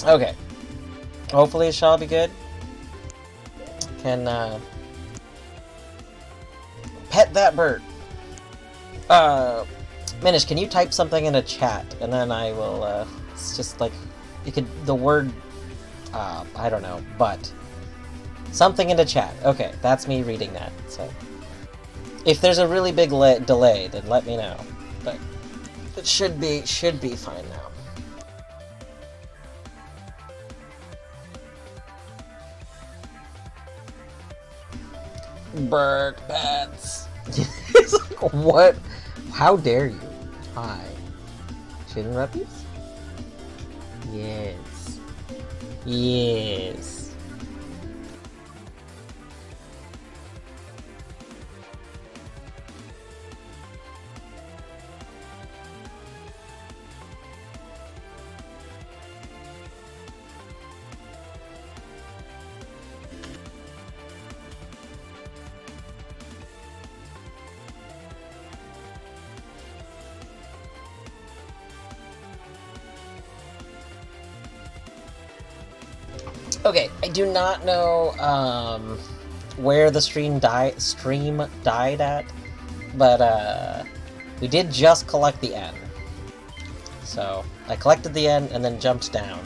Okay. Hopefully it shall be good. Can, pet that bird. Minish, can you type something in a chat? And then I will, it's just like, you could, the word, I don't know, but. Something in the chat. Okay, that's me reading that, so. If there's a really big delay, then let me know. But it should be fine now. Bird pets. It's like, what? How dare you? Hi. Shouldn't reppies? Yes. Yes. Okay, I do not know where the stream died at, but we did just collect the N. So I collected the N and then jumped down.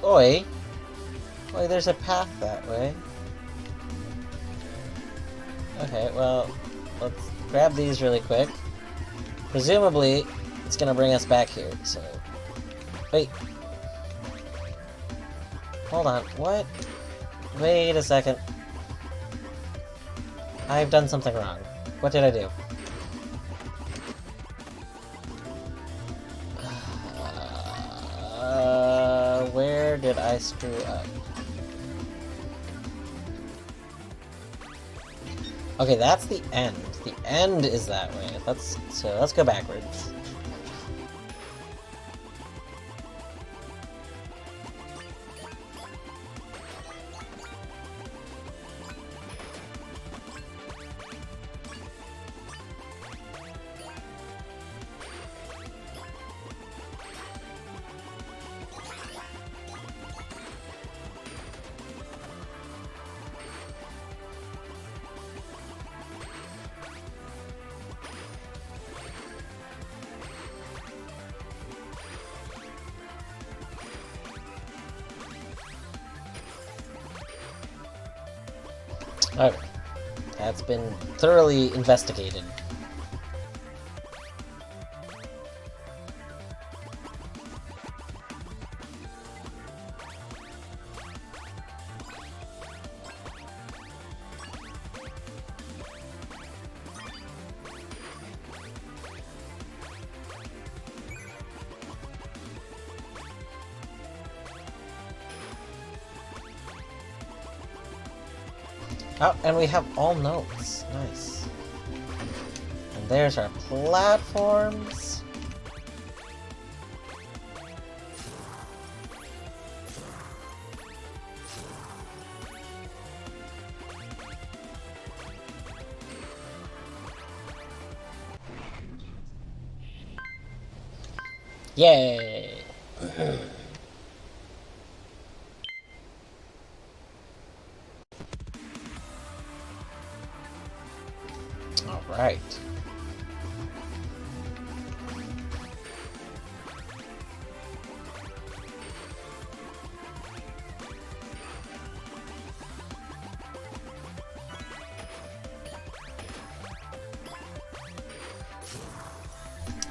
Oi! Oi, there's a path that way. Okay, well, let's grab these really quick. Presumably, it's gonna bring us back here, so... Wait. Hold on, what? Wait a second. I've done something wrong. What did I do? Where did I screw up? Okay, that's the end. The end is that way. Let's go backwards. Okay. That's been thoroughly investigated. Oh, and we have all notes. Nice. And there's our platforms. Yay! All right.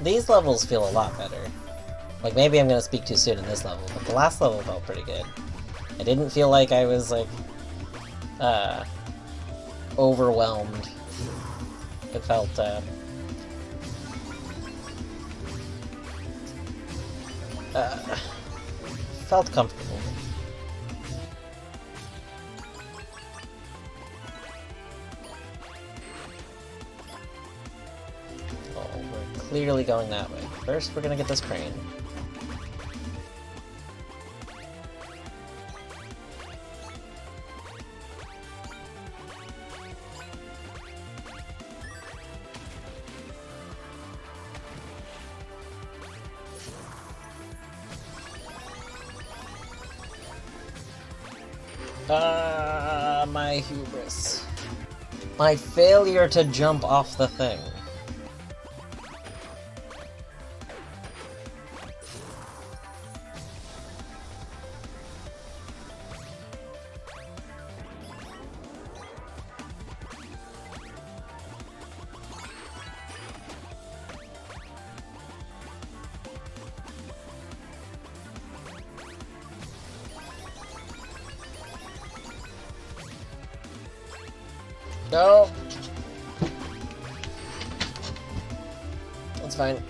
These levels feel a lot better. Like, maybe I'm gonna speak too soon in this level, but the last level felt pretty good. I didn't feel like I was, like, overwhelmed. It felt, felt comfortable. Oh, we're clearly going that way. First, we're gonna get this crane. My hubris. My failure to jump off the thing. No! That's fine.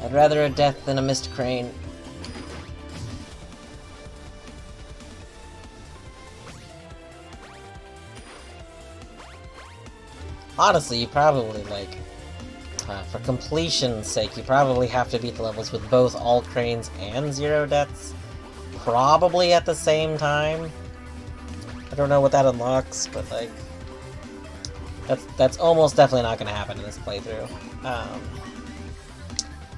I'd rather a death than a missed crane. Honestly, you probably, like, for completion's sake, you probably have to beat the levels with both all cranes and 0 deaths. Probably at the same time. I don't know what that unlocks, but, like, that's almost definitely not going to happen in this playthrough.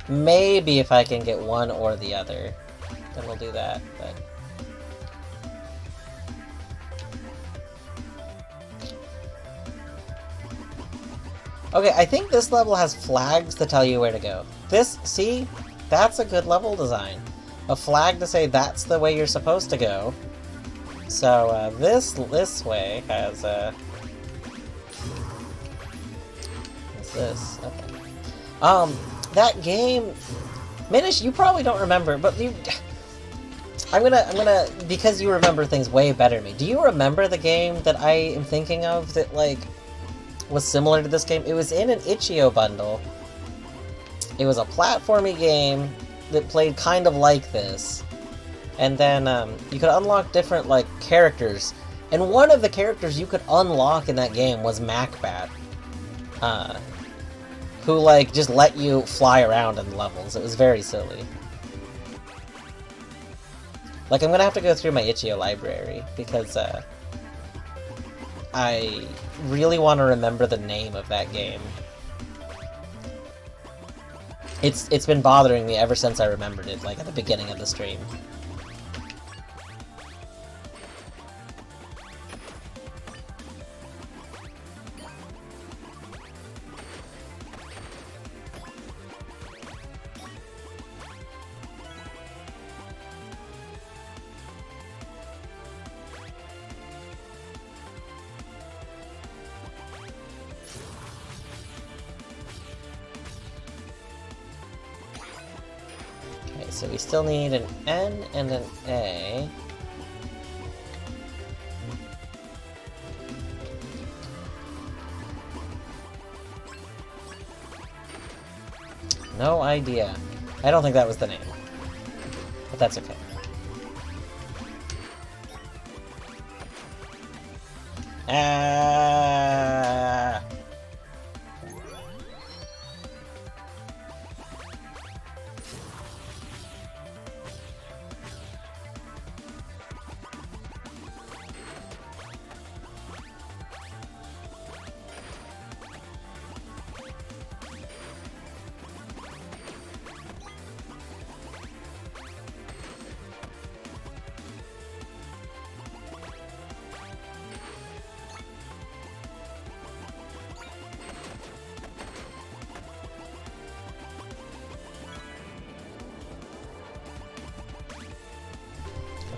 Maybe if I can get one or the other, then we'll do that, but... Okay, I think this level has flags to tell you where to go. This, see? That's a good level design. A flag to say that's the way you're supposed to go. So, this way has, what's this? Okay. That game... Minish, you probably don't remember, but you... I'm gonna... Because you remember things way better than me. Do you remember the game that I am thinking of that, like, was similar to this game? It was in an Itch.io bundle. It was a platformy game that played kind of like this. And then, you could unlock different, like, characters. And one of the characters you could unlock in that game was Macbat. Who, like, just let you fly around in levels. It was very silly. Like, I'm gonna have to go through my Itch.io library, because, I really want to remember the name of that game. It's been bothering me ever since I remembered it, like, at the beginning of the stream. So we still need an N and an A. No idea. I don't think that was the name. But that's okay. Ah!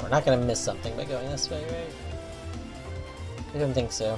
We're not gonna miss something by going this way, right? I don't think so.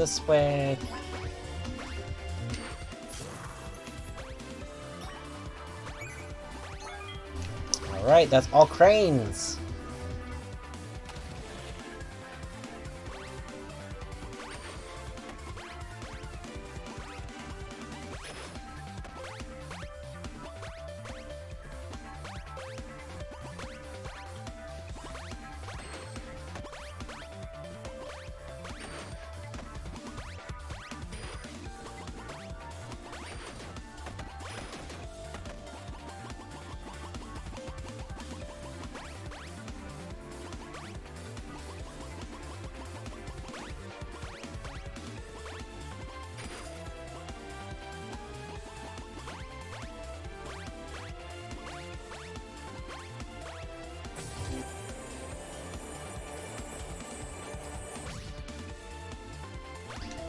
this way. Alright, that's all cranes!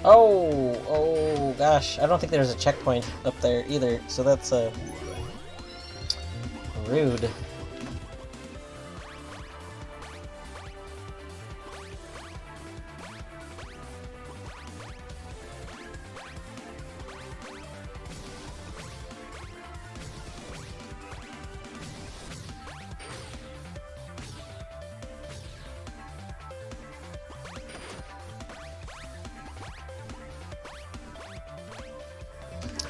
Oh gosh, I don't think there's a checkpoint up there either, so that's rude.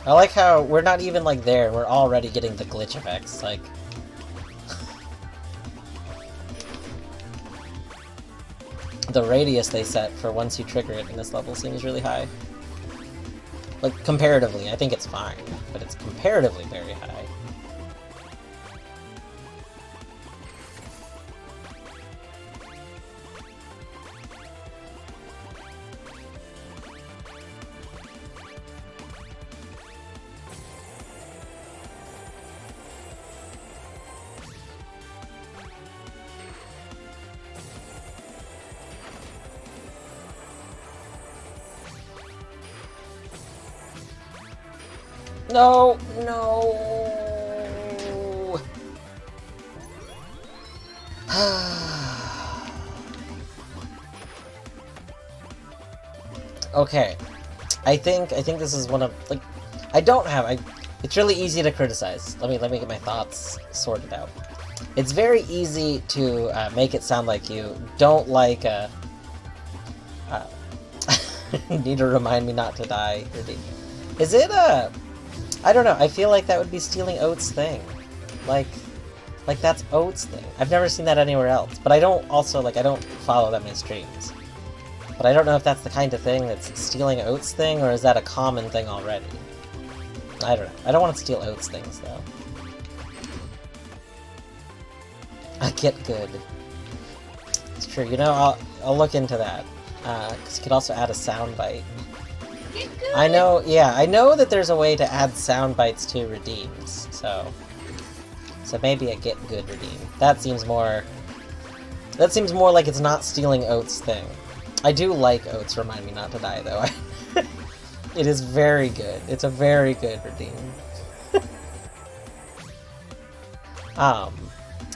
I like how we're not even, like, there, and we're already getting the glitch effects, like... The radius they set for once you trigger it in this level seems really high. Like, comparatively, I think it's fine, but it's comparatively very high. No, no. Okay. I think this is one of, like, it's really easy to criticize. Let me get my thoughts sorted out. It's very easy to make it sound like you don't like need to remind me not to die. Is it I don't know, I feel like that would be stealing Oat's thing. Like that's Oat's thing. I've never seen that anywhere else, but I don't follow that many streams. But I don't know if that's the kind of thing that's stealing Oat's thing, or is that a common thing already? I don't know. I don't want to steal Oat's things, though. I get good. It's true, you know, I'll look into that. Because you could also add a soundbite. I know, yeah, I know that there's a way to add sound bites to redeems, so maybe a get good redeem. That seems more like it's not stealing Oat's thing. I do like Oat's Remind Me Not to Die, though. It is very good. It's a very good redeem.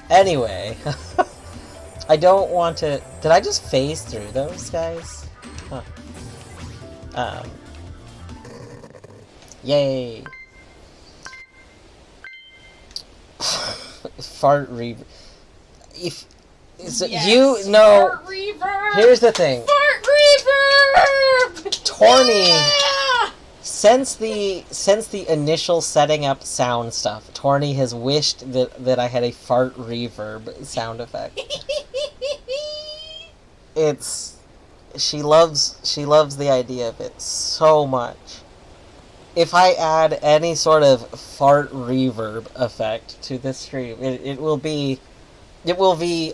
Anyway. I don't want to... Did I just phase through those guys? Huh. Yay! Fart reverb. Yes, you know. Fart reverb. Here's the thing. Fart reverb. Torny. Yeah! Since the initial setting up sound stuff, Torny has wished that I had a fart reverb sound effect. She loves the idea of it so much. If I add any sort of fart reverb effect to this stream, it will be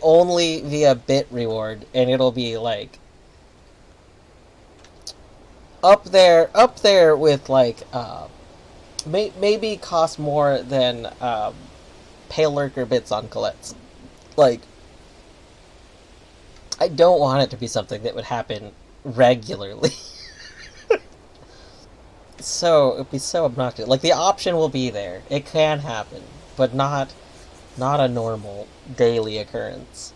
only via bit reward, and it'll be like up there with like maybe cost more than Pale Lurker bits on Colette's. Like, I don't want it to be something that would happen regularly. So it'd be so obnoxious. Like, the option will be there. It can happen, but not a normal daily occurrence.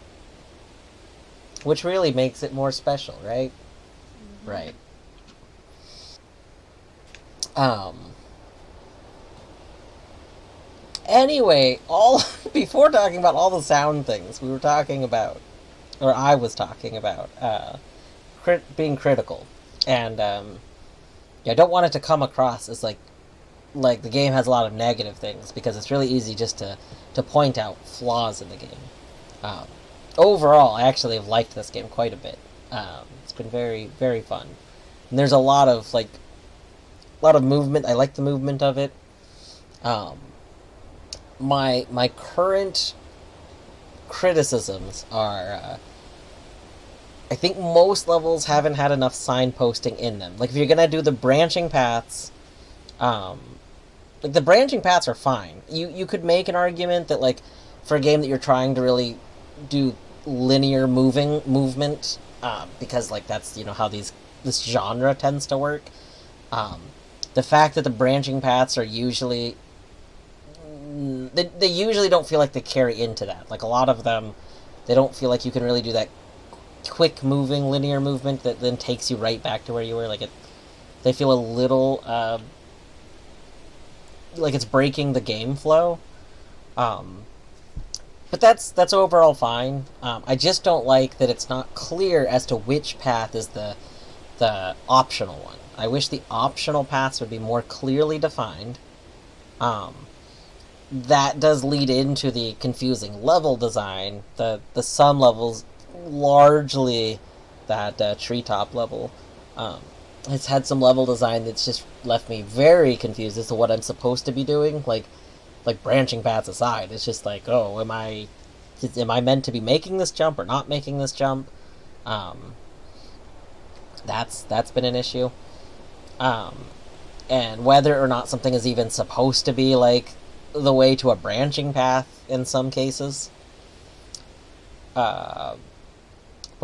Which really makes it more special, right? Mm-hmm. Right. Um, anyway, all before talking about all the sound things, we were talking about, or I was talking about, being critical, and I don't want it to come across as like the game has a lot of negative things, because it's really easy just to point out flaws in the game. Um, Overall, I actually have liked this game quite a bit. It's been very, very fun, and there's a lot of movement. I like the movement of it. Um, my current criticisms are, I think most levels haven't had enough signposting in them. Like if you're gonna do the branching paths, like the branching paths are fine. You could make an argument that like for a game that you're trying to really do linear movement, because like that's how this genre tends to work. The fact that the branching paths are usually they usually don't feel like they carry into that. Like a lot of them, they don't feel like you can really do that quick moving linear movement that then takes you right back to where you were. They feel a little like it's breaking the game flow. But that's overall fine. I just don't like that it's not clear as to which path is the optional one. I wish the optional paths would be more clearly defined. That does lead into the confusing level design. The some levels, largely that treetop level, it's had some level design that's just left me very confused as to what I'm supposed to be doing. Like branching paths aside, it's just like, oh, am I meant to be making this jump or not making this jump? That's been an issue. And whether or not something is even supposed to be like the way to a branching path in some cases. But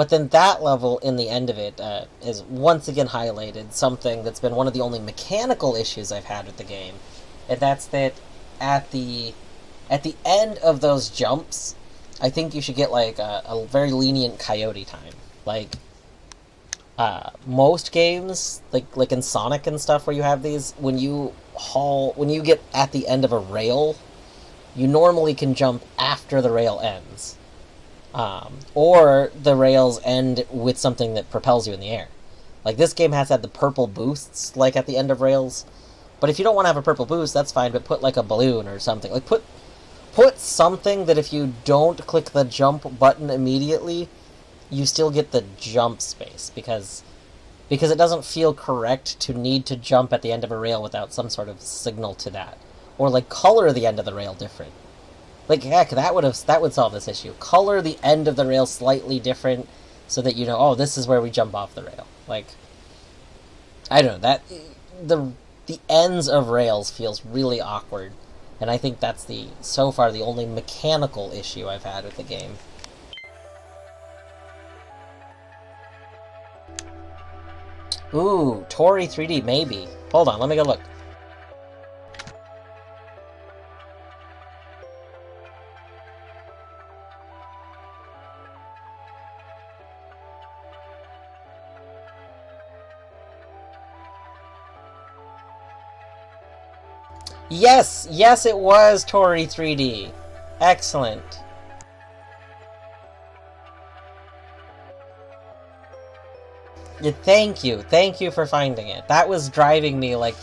then that level, in the end of it, is once again highlighted something that's been one of the only mechanical issues I've had with the game, and that's that at the end of those jumps, I think you should get like a very lenient coyote time. Like most games, like in Sonic and stuff, where you have these, when you get at the end of a rail, you normally can jump after the rail ends, or the rails end with something that propels you in the air. Like this game has had the purple boosts like at the end of rails, but if you don't want to have a purple boost, that's fine. But put like a balloon or something. Like put something that if you don't click the jump button immediately, you still get the jump space, because it doesn't feel correct to need to jump at the end of a rail without some sort of signal to that, or like color the end of the rail different. Like heck, that would solve this issue. Color the end of the rail slightly different, so that oh, this is where we jump off the rail. Like I don't know, that the ends of rails feels really awkward, and I think that's so far the only mechanical issue I've had with the game. Ooh, Tori 3D, maybe. Hold on, let me go look. Yes, it was Tori 3D. Excellent. Yeah, thank you for finding it. That was driving me like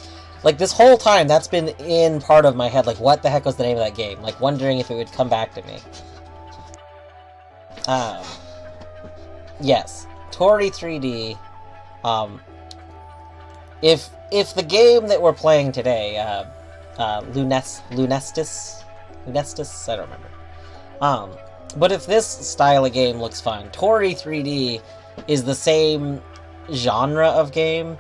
this whole time. That's been in part of my head. Like, what the heck was the name of that game? Like, wondering if it would come back to me. Yes, Tori 3D. If the game that we're playing today, Lunistice, I don't remember. But if this style of game looks fun, Tori 3D is the same genre of game,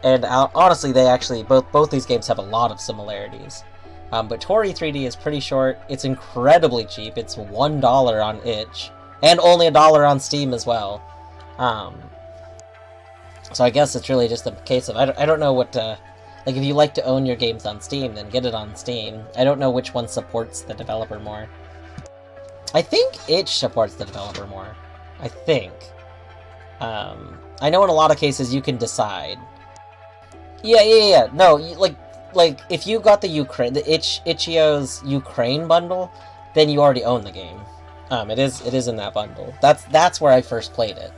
and honestly, they actually both these games have a lot of similarities. But Tori 3D is pretty short. It's incredibly cheap. It's $1 on itch, and only $1 on Steam as well. So I guess it's really just a case of I don't know what like if you like to own your games on Steam, then get it on Steam. I don't know which one supports the developer more. I think itch supports the developer more. I think. I know in a lot of cases you can decide. Yeah. No, like if you got the Itch.io's Ukraine bundle, then you already own the game. It is in that bundle. That's where I first played it.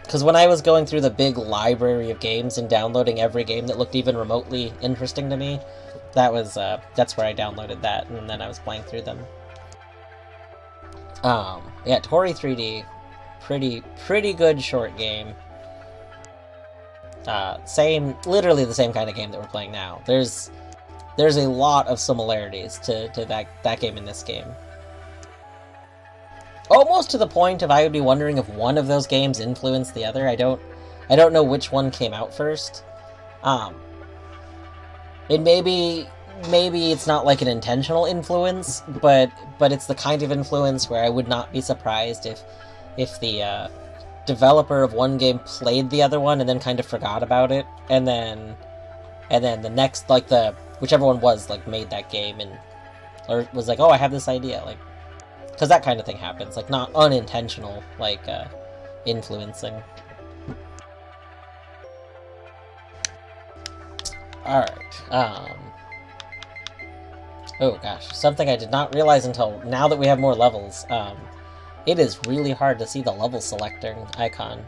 Because when I was going through the big library of games and downloading every game that looked even remotely interesting to me, that's where I downloaded that, and then I was playing through them. Yeah, Tori 3D, pretty good short game. Literally the same kind of game that we're playing now. There's a lot of similarities to that game and this game. Almost to the point of I would be wondering if one of those games influenced the other. I don't know which one came out first. And maybe it's not like an intentional influence, but it's the kind of influence where I would not be surprised if the developer of one game played the other one and then kind of forgot about it, and then the next, like, whichever one was, like, made that game or was like, oh, I have this idea, like, because that kind of thing happens, like, not unintentional, like, influencing. Alright, oh gosh, something I did not realize until now that we have more levels, it is really hard to see the level selector icon.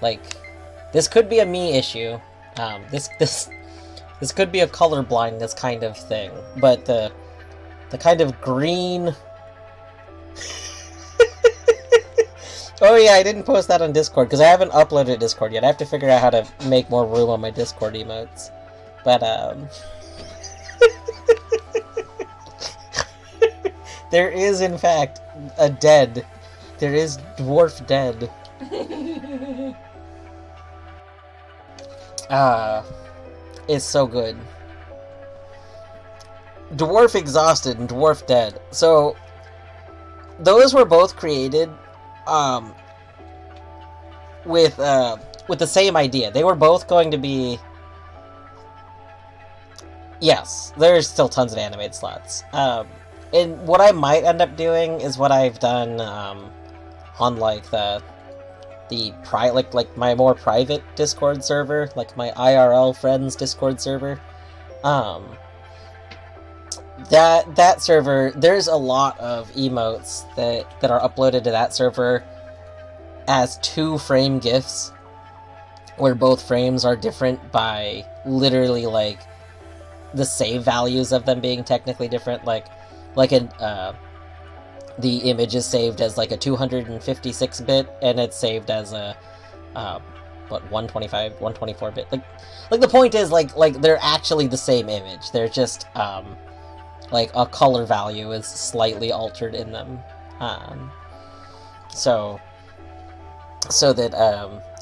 Like, this could be a me issue. This could be a color blindness kind of thing, but the kind of green. Oh yeah, I didn't post that on Discord because I haven't uploaded Discord yet. I have to figure out how to make more room on my Discord emotes. But there is, in fact, a dead. There is dwarf dead. It's so good. Dwarf exhausted and dwarf dead. So, those were both created, with the same idea. They were both going to be. Yes, there's still tons of animated slots. And what I might end up doing is what I've done on like like my more private Discord server, like my IRL friends Discord server. That server, there's a lot of emotes that are uploaded to that server as 2-frame GIFs, where both frames are different by literally like the save values of them being technically different, the image is saved as like a 256-bit, and it's saved as a 125, 124-bit. Like the point is, like they're actually the same image. They're just like a color value is slightly altered in them, so that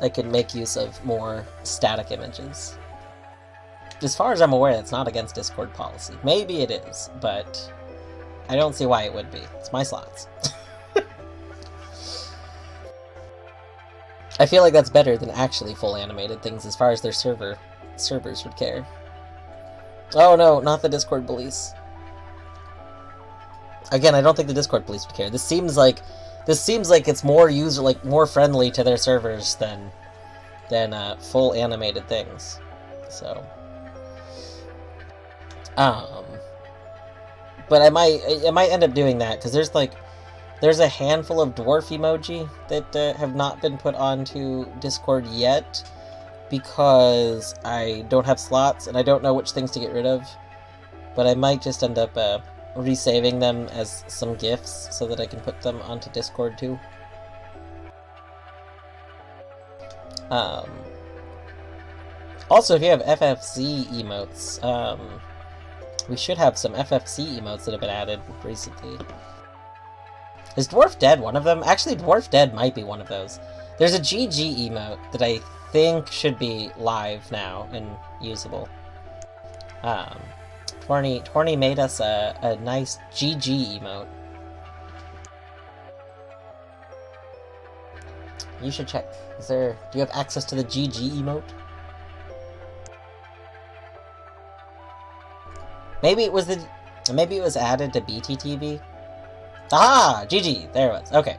I can make use of more static images. As far as I'm aware, it's not against Discord policy. Maybe it is, but I don't see why it would be. It's my slots. I feel like that's better than actually full animated things as far as their servers would care. Oh no, not the Discord police. Again, I don't think the Discord police would care. This seems like it's more more friendly to their servers than full animated things. So, but I might end up doing that because there's a handful of dwarf emoji that have not been put onto Discord yet because I don't have slots and I don't know which things to get rid of. But I might just end up resaving them as some GIFs so that I can put them onto Discord too. Also, if you have FFC emotes, we should have some FFC emotes that have been added recently. Is Dwarf Dead one of them? Actually, Dwarf Dead might be one of those. There's a GG emote that I think should be live now and usable. Torny made us a nice GG emote. You should check. Do you have access to the GG emote? Maybe it was added to BTTV. Ah, GG. There it was. Okay.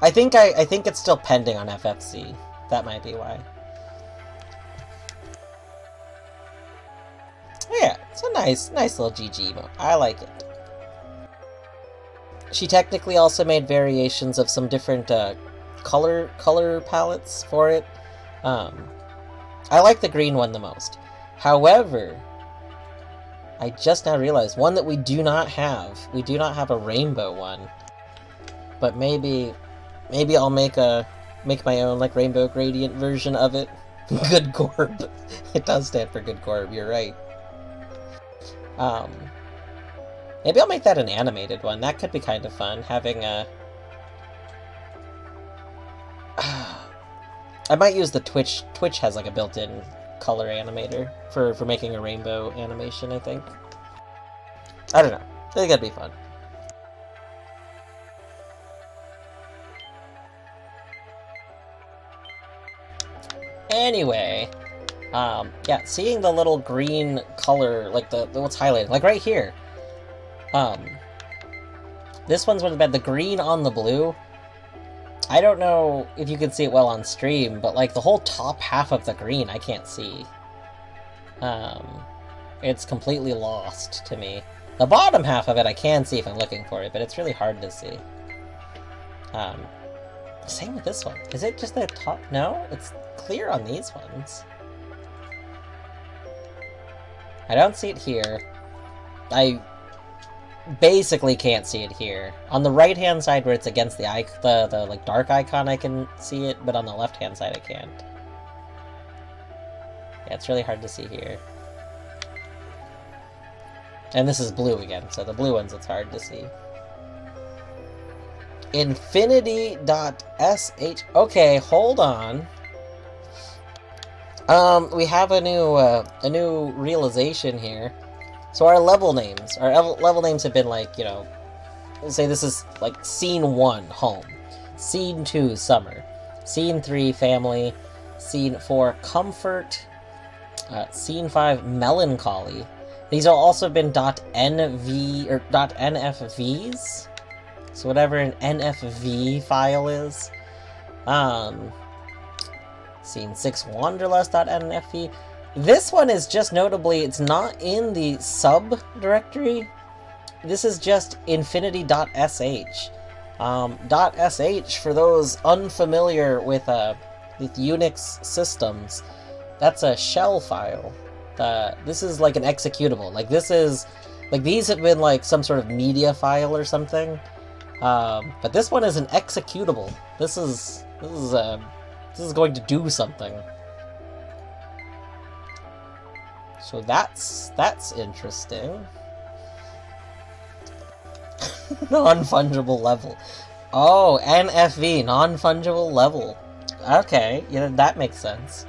I think it's still pending on FFC. That might be why. It's a nice little GG emote. I like it. She technically also made variations of some different color palettes for it. I like the green one the most. However, I just now realized one that we do not have. We do not have a rainbow one. But maybe I'll make my own like rainbow gradient version of it. Good Gorb. It does stand for Good Gorb, you're right. Maybe I'll make that an animated one. That could be kind of fun, having a... I might use the Twitch. Twitch has like a built-in color animator for making a rainbow animation, I think. I don't know. I think that'd be fun. Anyway, yeah, seeing the little green color, like the what's highlighted, like right here. This one's what the green on the blue. I don't know if you can see it well on stream, but like the whole top half of the green I can't see. It's completely lost to me. The bottom half of it I can see if I'm looking for it, but it's really hard to see. Same with this one. Is it just the top? No, it's clear on these ones. I don't see it here. I basically can't see it here. On the right-hand side where it's against the like dark icon, I can see it, but on the left-hand side I can't. Yeah, it's really hard to see here. And this is blue again, so the blue ones it's hard to see. Infinity.sh. Okay, hold on. We have a new realization here. So our level names have been like, you know, say this is like Scene 1, Home. Scene 2, Summer. Scene 3, Family. Scene 4, Comfort. Scene 5, Melancholy. These have also been .nv or .nfvs. So whatever an NFV file is. Scene 6, Wanderlust.nfv. This one is just notably, it's not in the subdirectory. This is just infinity.sh. .sh, for those unfamiliar with Unix systems, that's a shell file. This is like an executable. Like this is, like these have been like some sort of media file or something. But this one is an executable. This is going to do something. So that's interesting. Non-fungible level. Oh, NFV, non-fungible level. Okay, yeah, that makes sense.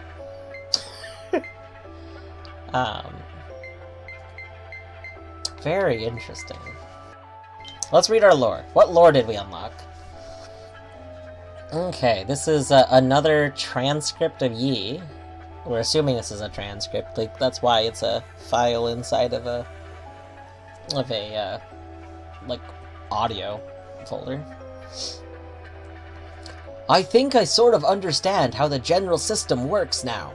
Very interesting. Let's read our lore. What lore did we unlock? Okay, this is another transcript of Yi. We're assuming this is a transcript. Like that's why it's a file inside of a like audio folder. I think I sort of understand how the general system works now.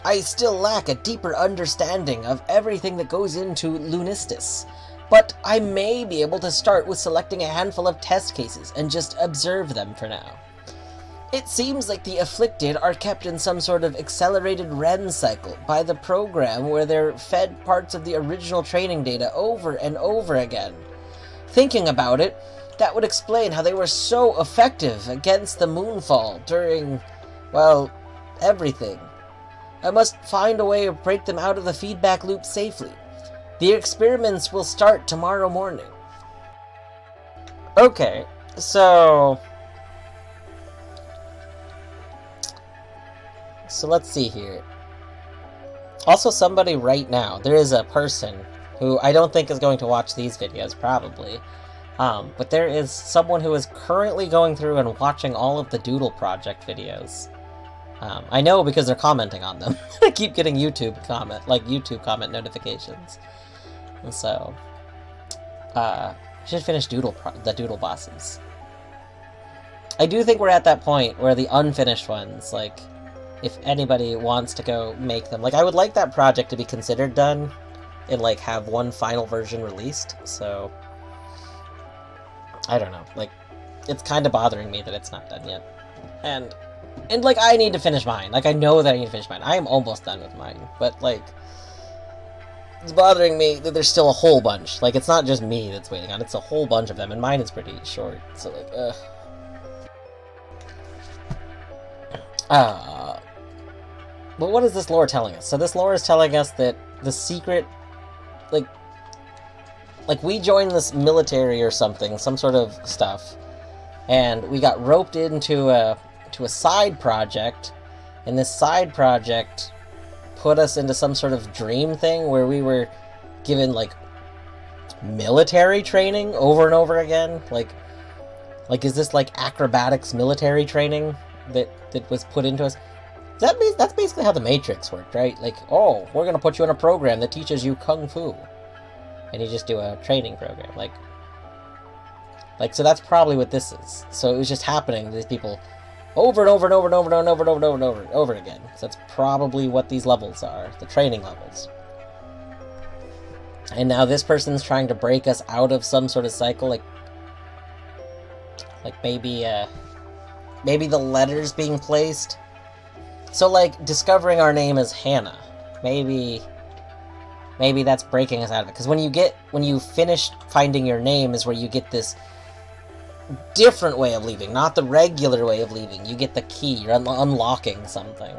I still lack a deeper understanding of everything that goes into Lunistice, but I may be able to start with selecting a handful of test cases and just observe them for now. It seems like the afflicted are kept in some sort of accelerated REM cycle by the program where they're fed parts of the original training data over and over again. Thinking about it, that would explain how they were so effective against the Moonfall during, well, everything. I must find a way to break them out of the feedback loop safely. The experiments will start tomorrow morning. Okay, so let's see here. Also, somebody right now, there is a person who I don't think is going to watch these videos, probably. But there is someone who is currently going through and watching all of the Doodle Project videos. I know because they're commenting on them. I keep getting YouTube comment notifications. And so, we should finish the Doodle bosses. I do think we're at that point where the unfinished ones, like, if anybody wants to go make them, like, I would like that project to be considered done, and like have one final version released. So I don't know. Like, it's kind of bothering me that it's not done yet. And like, I need to finish mine. Like, I know that I need to finish mine. I am almost done with mine, but like, it's bothering me that there's still a whole bunch. Like, it's not just me that's waiting on it, it's a whole bunch of them, and mine is pretty short. So like, but what is this lore telling us? So this lore is telling us that the secret, like we joined this military or something, some sort of stuff, and we got roped into a side project, and this side project put us into some sort of dream thing where we were given like military training over and over again. Like is this like acrobatics military training that was put into us? That's basically how the Matrix worked, right? Like, oh, we're gonna put you in a program that teaches you kung fu, and you just do a training program, like so. That's probably what this is. So it was just happening to these people over and over and over and over and over and over and over and over and over again. So that's probably what these levels are, the training levels. And now this person's trying to break us out of some sort of cycle, like maybe the letters being placed. So, like, discovering our name as Hannah. Maybe that's breaking us out of it. Because when you finish finding your name is where you get this different way of leaving. Not the regular way of leaving. You get the key. You're unlocking something.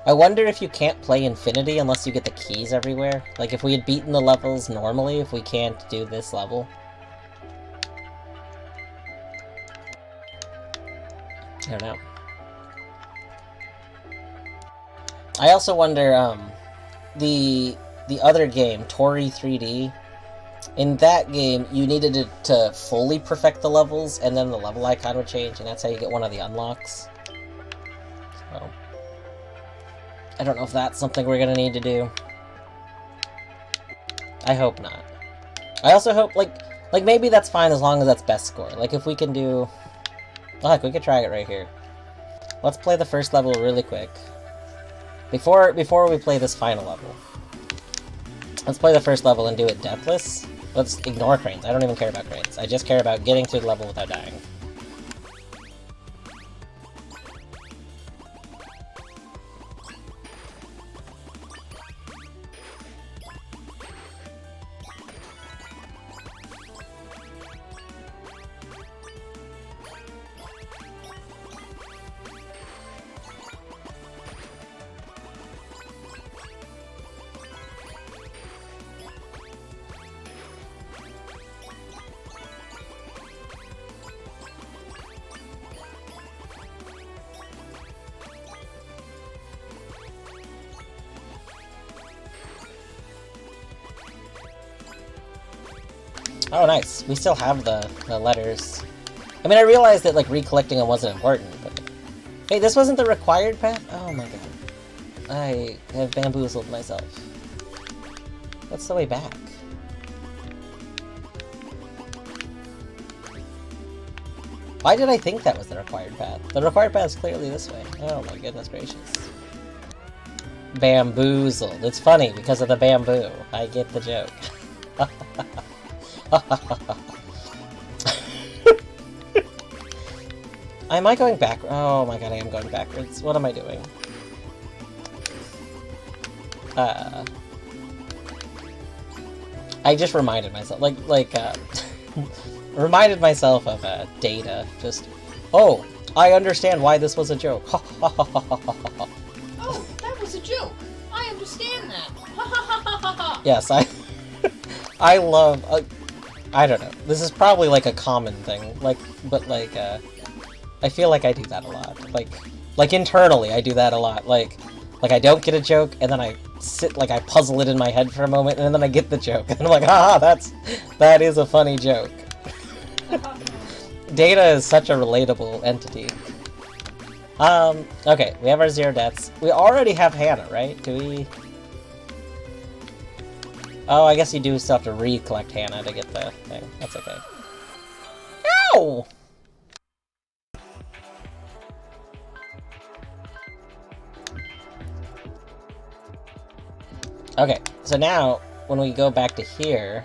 I wonder if you can't play Infinity unless you get the keys everywhere. Like, if we had beaten the levels normally, if we can't do this level. I don't know. I also wonder, the other game, Tori 3D, in that game, you needed to fully perfect the levels, and then the level icon would change, and that's how you get one of the unlocks. So, I don't know if that's something we're gonna need to do. I hope not. I also hope, like maybe that's fine as long as that's best score. Like, if we can do... Look, we could try it right here. Let's play the first level really quick. Before we play this final level. Let's play the first level and do it deathless. Let's ignore cranes. I don't even care about cranes. I just care about getting through the level without dying. Oh, nice. We still have the letters. I mean, I realized that, like, recollecting them wasn't important, but... Hey, this wasn't the required path? Oh my god. I have bamboozled myself. What's the way back? Why did I think that was the required path? The required path is clearly this way. Oh my goodness gracious. Bamboozled. It's funny because of the bamboo. I get the joke. Am I going back? Oh my god, I am going backwards. What am I doing? I just reminded myself, reminded myself of Data. Just, oh, I understand why this was a joke. Oh, that was a joke. I understand that. Yes, I love. I don't know. This is probably like a common thing. But I feel like I do that a lot. Like internally, I do that a lot. Like I don't get a joke, and then I sit, I puzzle it in my head for a moment, and then I get the joke, and I'm like, haha, that is a funny joke. Data is such a relatable entity. Okay, we have our 0 deaths. We already have Hannah, right? Do we... Oh, I guess you do still have to recollect Hannah to get the thing. That's okay. Ow! Okay, so now, when we go back to here...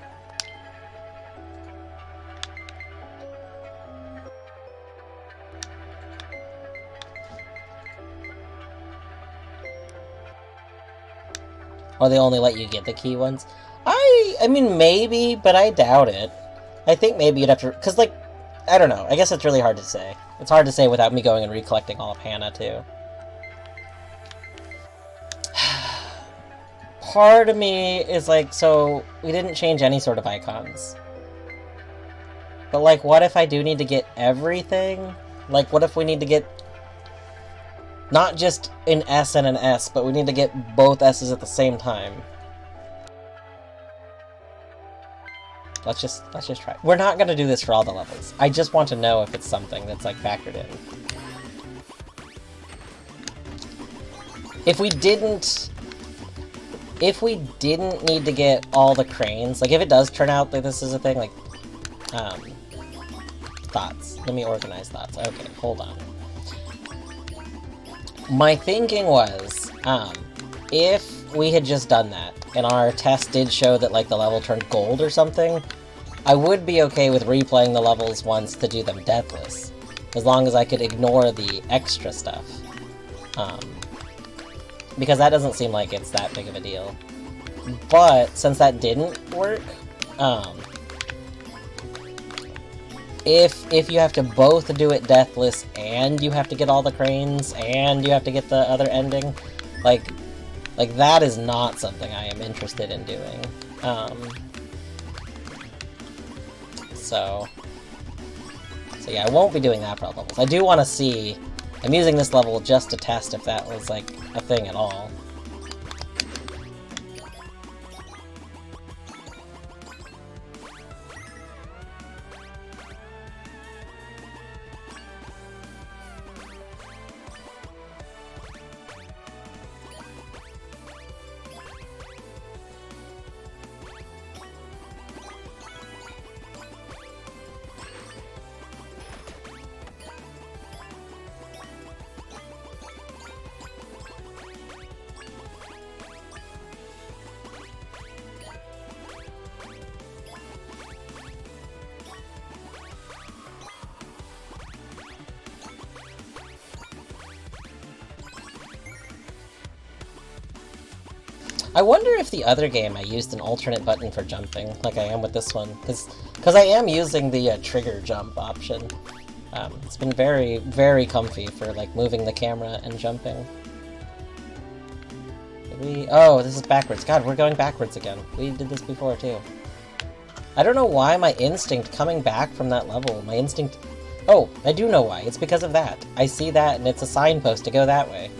Or they only let you get the key ones? I mean, maybe, but I doubt it. I think maybe you'd have to... Because, like, I don't know. I guess it's really hard to say. It's hard to say without me going and recollecting all of Hannah, too. Part of me is like, so, we didn't change any sort of icons. But, like, what if I do need to get everything? Like, what if we need to get... Not just an S and an S, but we need to get both S's at the same time. Let's just try. We're not gonna do this for all the levels. I just want to know if it's something that's, like, factored in. If we didn't need to get all the cranes, like, if it does turn out that this is a thing, like, thoughts. Let me organize thoughts. Okay, hold on. My thinking was, if we had just done that, and our test did show that, like, the level turned gold or something, I would be okay with replaying the levels once to do them deathless, as long as I could ignore the extra stuff. Because that doesn't seem like it's that big of a deal. But, since that didn't work, if you have to both do it deathless, and you have to get all the cranes, and you have to get the other ending, like that is not something I am interested in doing. So yeah, I won't be doing that for all levels. I do want to see... I'm using this level just to test if that was, like, a thing at all. I wonder if the other game I used an alternate button for jumping, like I am with this one, because I am using the trigger jump option. It's been very, very comfy for, like, moving the camera and jumping. Oh, this is backwards. God, we're going backwards again. We did this before, too. I don't know why my instinct coming back from that level, my instinct... Oh, I do know why. It's because of that. I see that, and it's a signpost to go that way.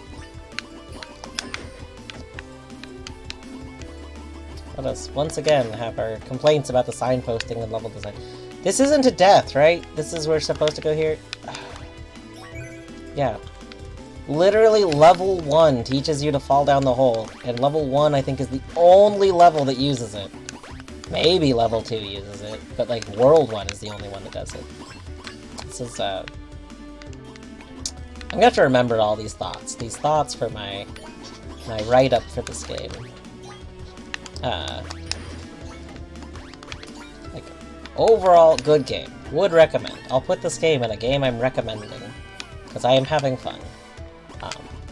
Let us, once again, have our complaints about the signposting and level design. This isn't a death, right? This is we're supposed to go here? Yeah. Literally, level 1 teaches you to fall down the hole, and level 1, I think, is the only level that uses it. Maybe level 2 uses it, but, like, World 1 is the only one that does it. This is, I'm gonna have to remember all these thoughts for my write-up for this game. Like, overall, good game. Would recommend. I'll put this game in a game I'm recommending, because I am having fun.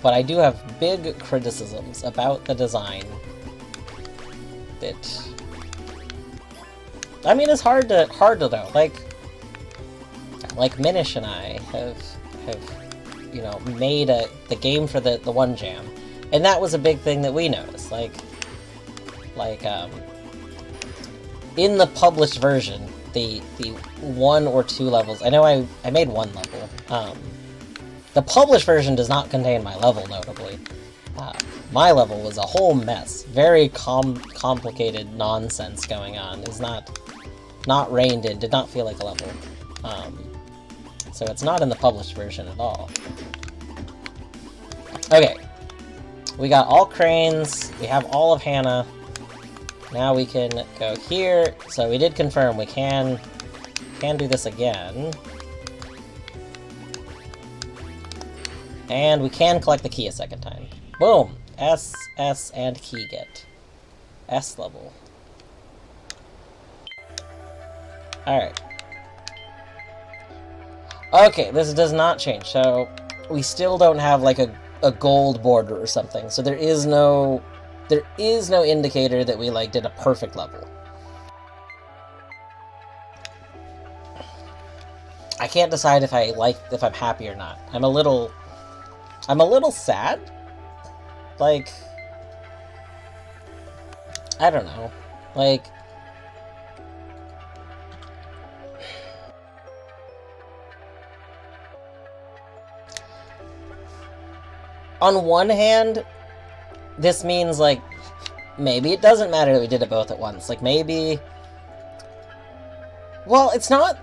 But I do have big criticisms about the design that... I mean, it's hard to know. Like Minish and I have you know, made the game for the one jam, and that was a big thing that we noticed. In the published version, the 1 or 2 levels, I know I made 1 level, the published version does not contain my level, notably. My level was a whole mess. Very complicated nonsense going on. It was not reined in, did not feel like a level. So it's not in the published version at all. Okay. We got all cranes, we have all of Hannah. Now we can go here. So we did confirm we can do this again. And we can collect the key a second time. Boom! S, and key get. S level. Alright. Okay, this does not change. So, we still don't have, like, a gold border or something. So there is no indicator that we, like, did a perfect level. I can't decide if I'm happy or not. I'm a little sad. Like, I don't know. Like, on one hand, this means, like, maybe it doesn't matter that we did it both at once. Like, maybe... Well, it's not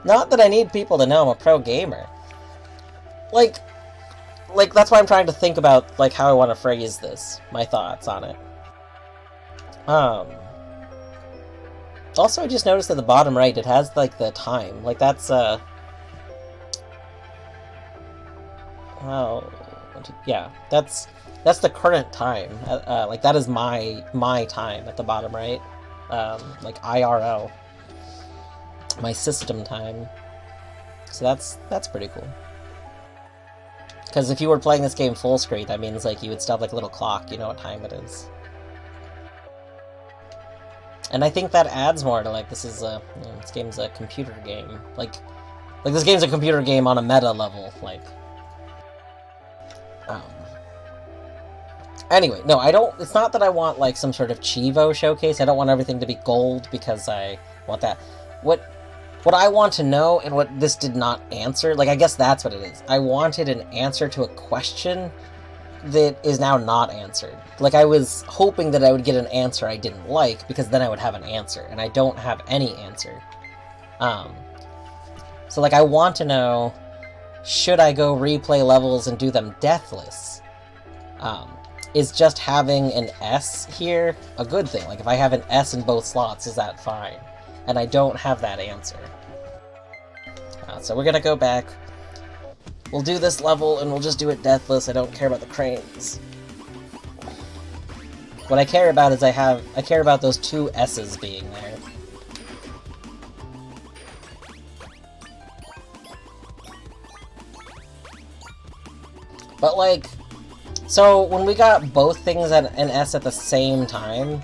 not that I need people to know I'm a pro gamer. Like, that's why I'm trying to think about, like, how I want to phrase this. My thoughts on it. Also, I just noticed at the bottom right, it has, like, the time. Like, that's, oh... Yeah, that's the current time. Like, that is my time at the bottom right. Like, IRL. My system time. So that's pretty cool. Because if you were playing this game full screen, that means, like, you would still have, like, a little clock, you know what time it is. And I think that adds more to, like, this game's a computer game. Like this game's a computer game on a meta level, like. Anyway, no, I don't, it's not that I want, like, some sort of Chivo showcase. I don't want everything to be gold because I want that. What I want to know, and what this did not answer, like, I guess that's what it is. I wanted an answer to a question that is now not answered. Like, I was hoping that I would get an answer I didn't like, because then I would have an answer, and I don't have any answer. So, like, I want to know, should I go replay levels and do them deathless? Is just having an S here a good thing? Like, if I have an S in both slots, is that fine? And I don't have that answer. So we're gonna go back. We'll do this level, and we'll just do it deathless. I don't care about the cranes. What I care about is I care about those two S's being there. But, like, so when we got both things at an S at the same time,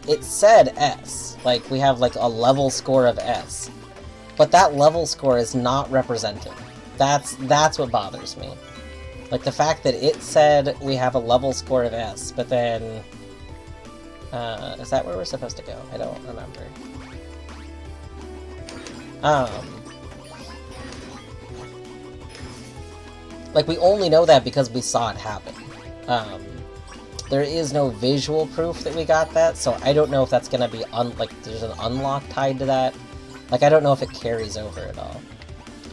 it said S. Like, we have, like, a level score of S. But that level score is not represented. That's what bothers me. Like, the fact that it said we have a level score of S, but then... is that where we're supposed to go? I don't remember. Like, we only know that because we saw it happen. There is no visual proof that we got that, so I don't know if that's gonna be, like, there's an unlock tied to that. Like, I don't know if it carries over at all.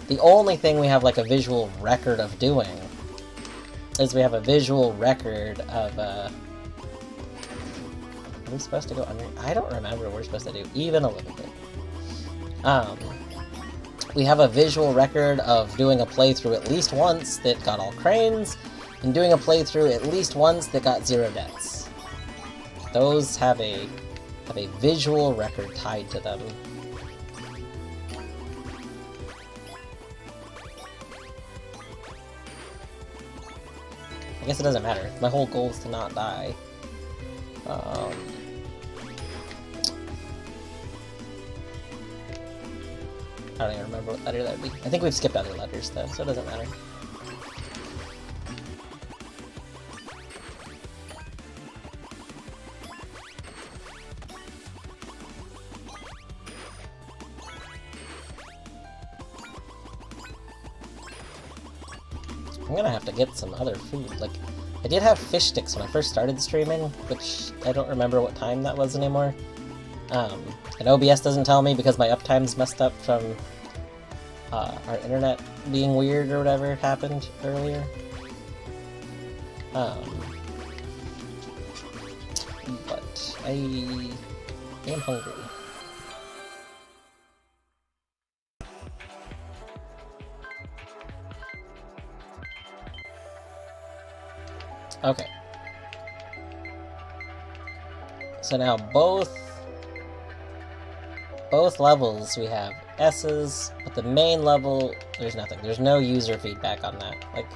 The only thing we have, like, a visual record of doing is we have a visual record of, are we supposed to go under? I don't remember what we're supposed to do, even a little bit. We have a visual record of doing a playthrough at least once that got all cranes, and doing a playthrough at least once that got 0 deaths. Those have a visual record tied to them. I guess it doesn't matter. My whole goal is to not die. I don't even remember what letter that would be. I think we've skipped other letters, though, so it doesn't matter. I'm gonna have to get some other food. Like, I did have fish sticks when I first started streaming, which I don't remember what time that was anymore. And OBS doesn't tell me because my uptime's messed up from our internet being weird or whatever happened earlier. But I am hungry. Okay. So now both levels we have S's, but the main level, there's nothing. There's no user feedback on that. Like,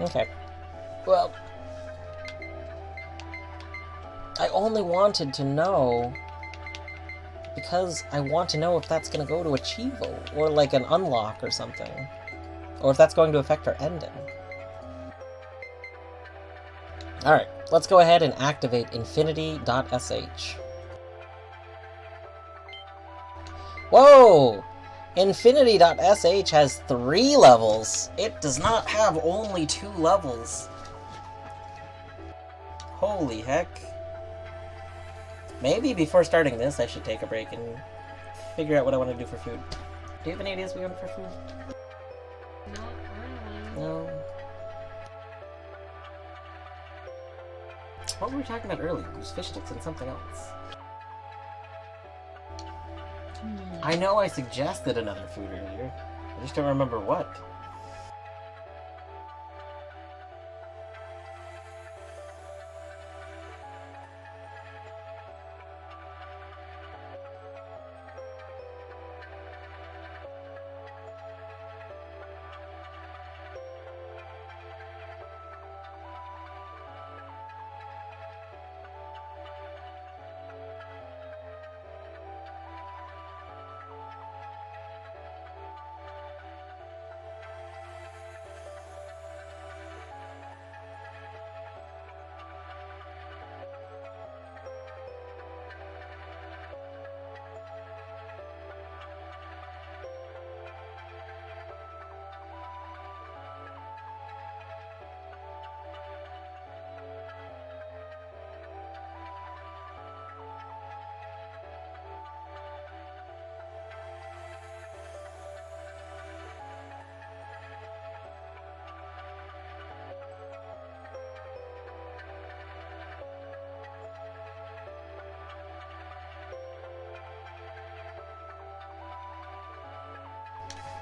okay. Well, I only wanted to know because I want to know if that's going to go to a Chivo, or like an unlock or something. Or if that's going to affect our ending. Alright, let's go ahead and activate infinity.sh. Whoa! Infinity.sh has 3 levels. It does not have only 2 levels. Holy heck. Maybe before starting this, I should take a break and figure out what I want to do for food. Do you have any ideas we want for food? Not really. No. What were we talking about earlier? It was fish sticks and something else. I know I suggested another food earlier. I just don't remember what.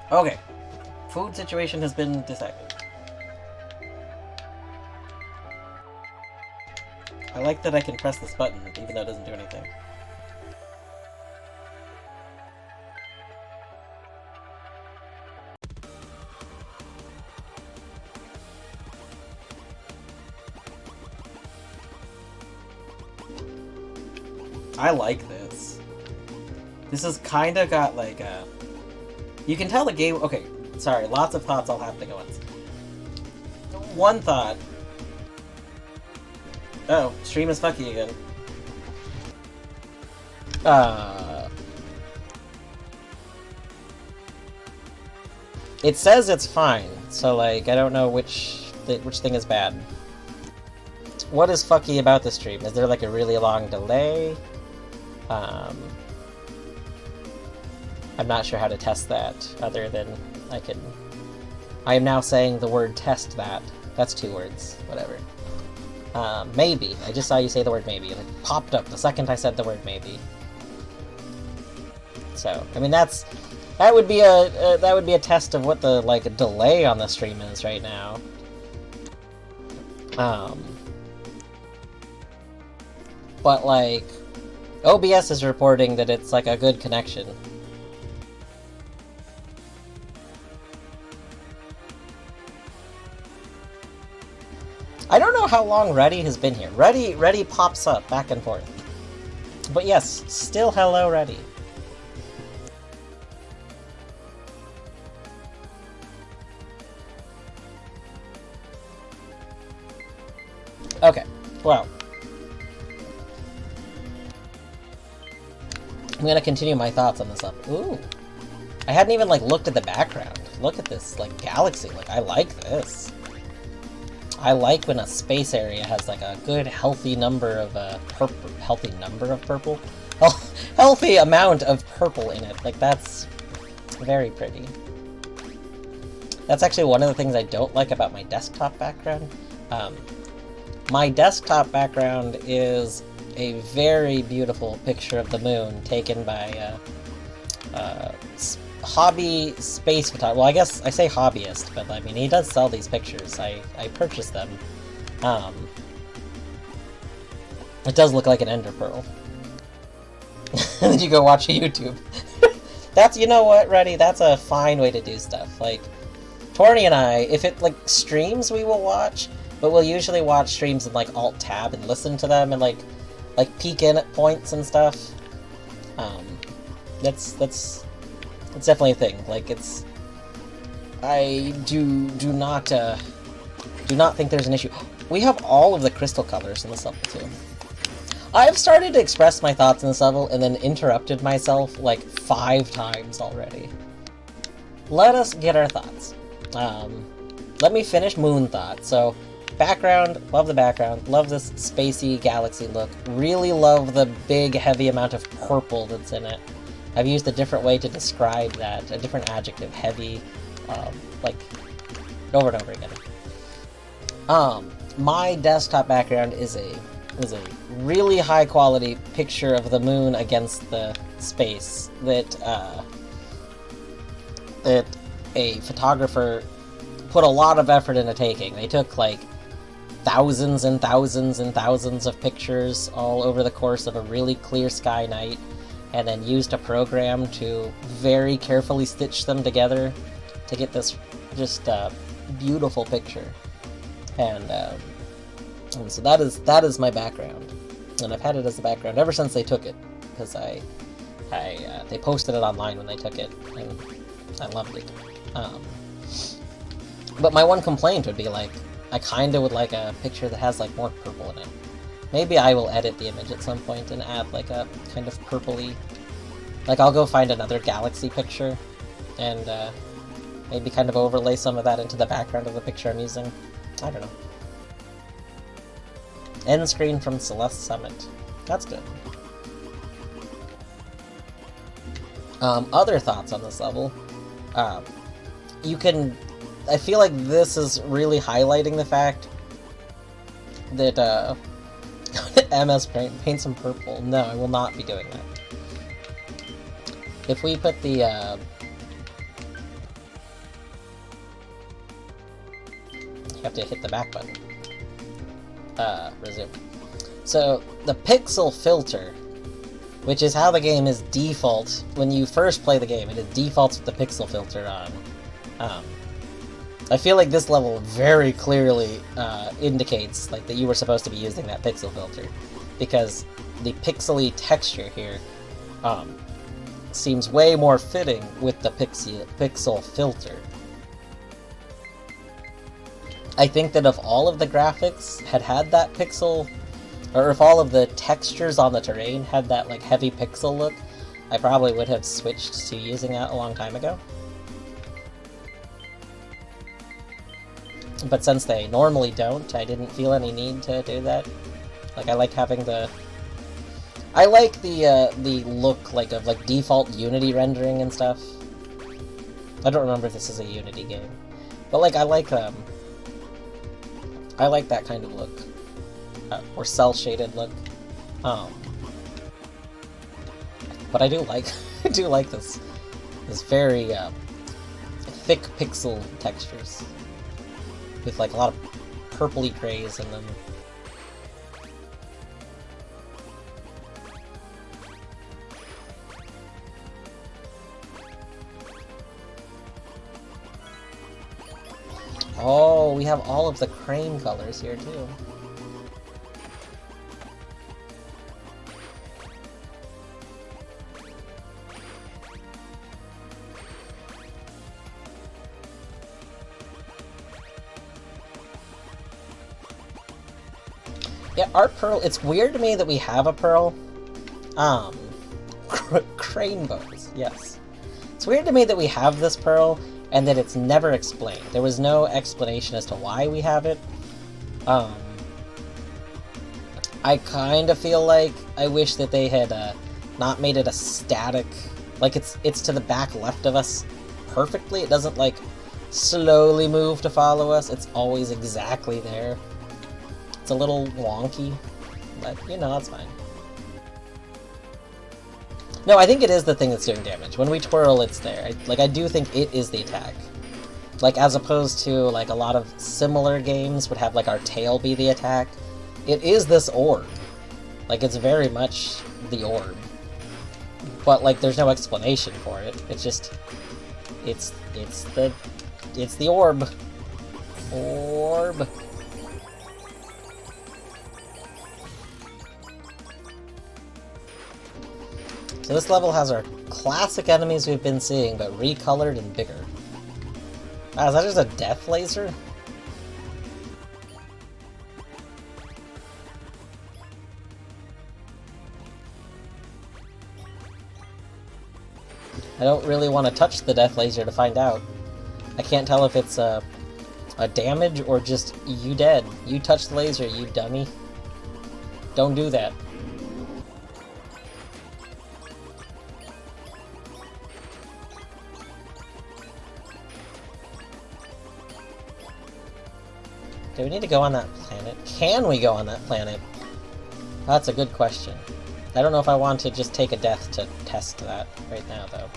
Okay. Food situation has been decided. I like that I can press this button, even though it doesn't do anything. I like this. This has kinda got like a... You can tell the game... Okay, sorry, lots of thoughts all happening at once. One thought. Oh, stream is fucky again. It says it's fine, so like, I don't know which thing is bad. What is fucky about the stream? Is there like a really long delay? I'm not sure how to test that, other than I am now saying the word test that. That's 2 words. Whatever. Maybe. I just saw you say the word maybe. It popped up the second I said the word maybe. So, I mean, that would be a test of what the, like, delay on the stream is right now. But, like, OBS is reporting that it's, like, a good connection. I don't know how long Ready has been here. Ready pops up back and forth. But yes, still hello, Ready. Okay, well. I'm gonna continue my thoughts on this up. Ooh. I hadn't even, like, looked at the background. Look at this, like, galaxy. Like, I like this. I like when a space area has, like, a good, healthy number of, purple. Healthy number of purple? Healthy amount of purple in it. Like, that's very pretty. That's actually one of the things I don't like about my desktop background. My desktop background is a very beautiful picture of the moon taken by hobby space photographer. Well, I guess I say hobbyist, but I mean, he does sell these pictures. I purchased them. It does look like an ender pearl. And then you go watch a YouTube. That's, you know what, Reddy? That's a fine way to do stuff. Like, Torny and I, if it, like, streams, we will watch, but we'll usually watch streams in, like, Alt-Tab and listen to them and, like peek in at points and stuff. That's definitely a thing. Like, it's... I do not think there's an issue. We have all of the crystal colors in this level, too. I've started to express my thoughts in this level and then interrupted myself like 5 times already. Let us get our thoughts. Let me finish Moon Thought. So, background, love the background, love this spacey galaxy look, really love the big heavy amount of purple that's in it. I've used a different way to describe that, a different adjective, heavy, like, over and over again. My desktop background is a really high quality picture of the moon against the space that a photographer put a lot of effort into taking. They took like thousands and thousands and thousands of pictures all over the course of a really clear sky night, and then used a program to very carefully stitch them together to get this just beautiful picture. And so that is my background, and I've had it as a background ever since they took it, because they posted it online when they took it, and I loved it. But my one complaint would be, like, I kinda would like a picture that has, like, more purple in it. Maybe I will edit the image at some point and add, like, a kind of purpley... Like, I'll go find another galaxy picture, and maybe kind of overlay some of that into the background of the picture I'm using. I don't know. End screen from Celeste Summit. That's good. Other thoughts on this level. You can... I feel like this is really highlighting the fact that, MS paint some purple. No, I will not be doing that. If we put the, you have to hit the back button. Resume. So, the pixel filter, which is how the game is default, when you first play the game, it defaults with the pixel filter on. I feel like this level very clearly indicates like that you were supposed to be using that pixel filter, because the pixely texture here seems way more fitting with the pixel filter. I think that if all of the graphics had that pixel, or if all of the textures on the terrain had that like heavy pixel look, I probably would have switched to using that a long time ago. But since they normally don't, I didn't feel any need to do that. Like, I like having the... I like the look, like, of, like, default Unity rendering and stuff. I don't remember if this is a Unity game. But, like, I like that kind of look. Or cel-shaded look. But I do like... I do like this very, thick pixel textures. With like a lot of purpley grays in them. Oh, we have all of the crane colors here too. Yeah, art pearl, it's weird to me that we have a pearl. Crane bows, yes. It's weird to me that we have this pearl, and that it's never explained. There was no explanation as to why we have it. I kind of feel like I wish that they had not made it a static... Like, it's to the back left of us perfectly. It doesn't, like, slowly move to follow us. It's always exactly there. It's a little wonky, but, you know, that's fine. No, I think it is the thing that's doing damage. When we twirl, it's there. I do think it is the attack. Like, as opposed to, like, a lot of similar games would have, like, our tail be the attack. It is this orb. Like, it's very much the orb. But, like, there's no explanation for it. It's just... It's the orb. Orb. So this level has our classic enemies we've been seeing, but recolored and bigger. Ah, is that just a death laser? I don't really want to touch the death laser to find out. I can't tell if it's a damage or just you dead. You touched the laser, you dummy. Don't do that. Do we need to go on that planet? Can we go on that planet? That's a good question. I don't know if I want to just take a death to test that right now, though.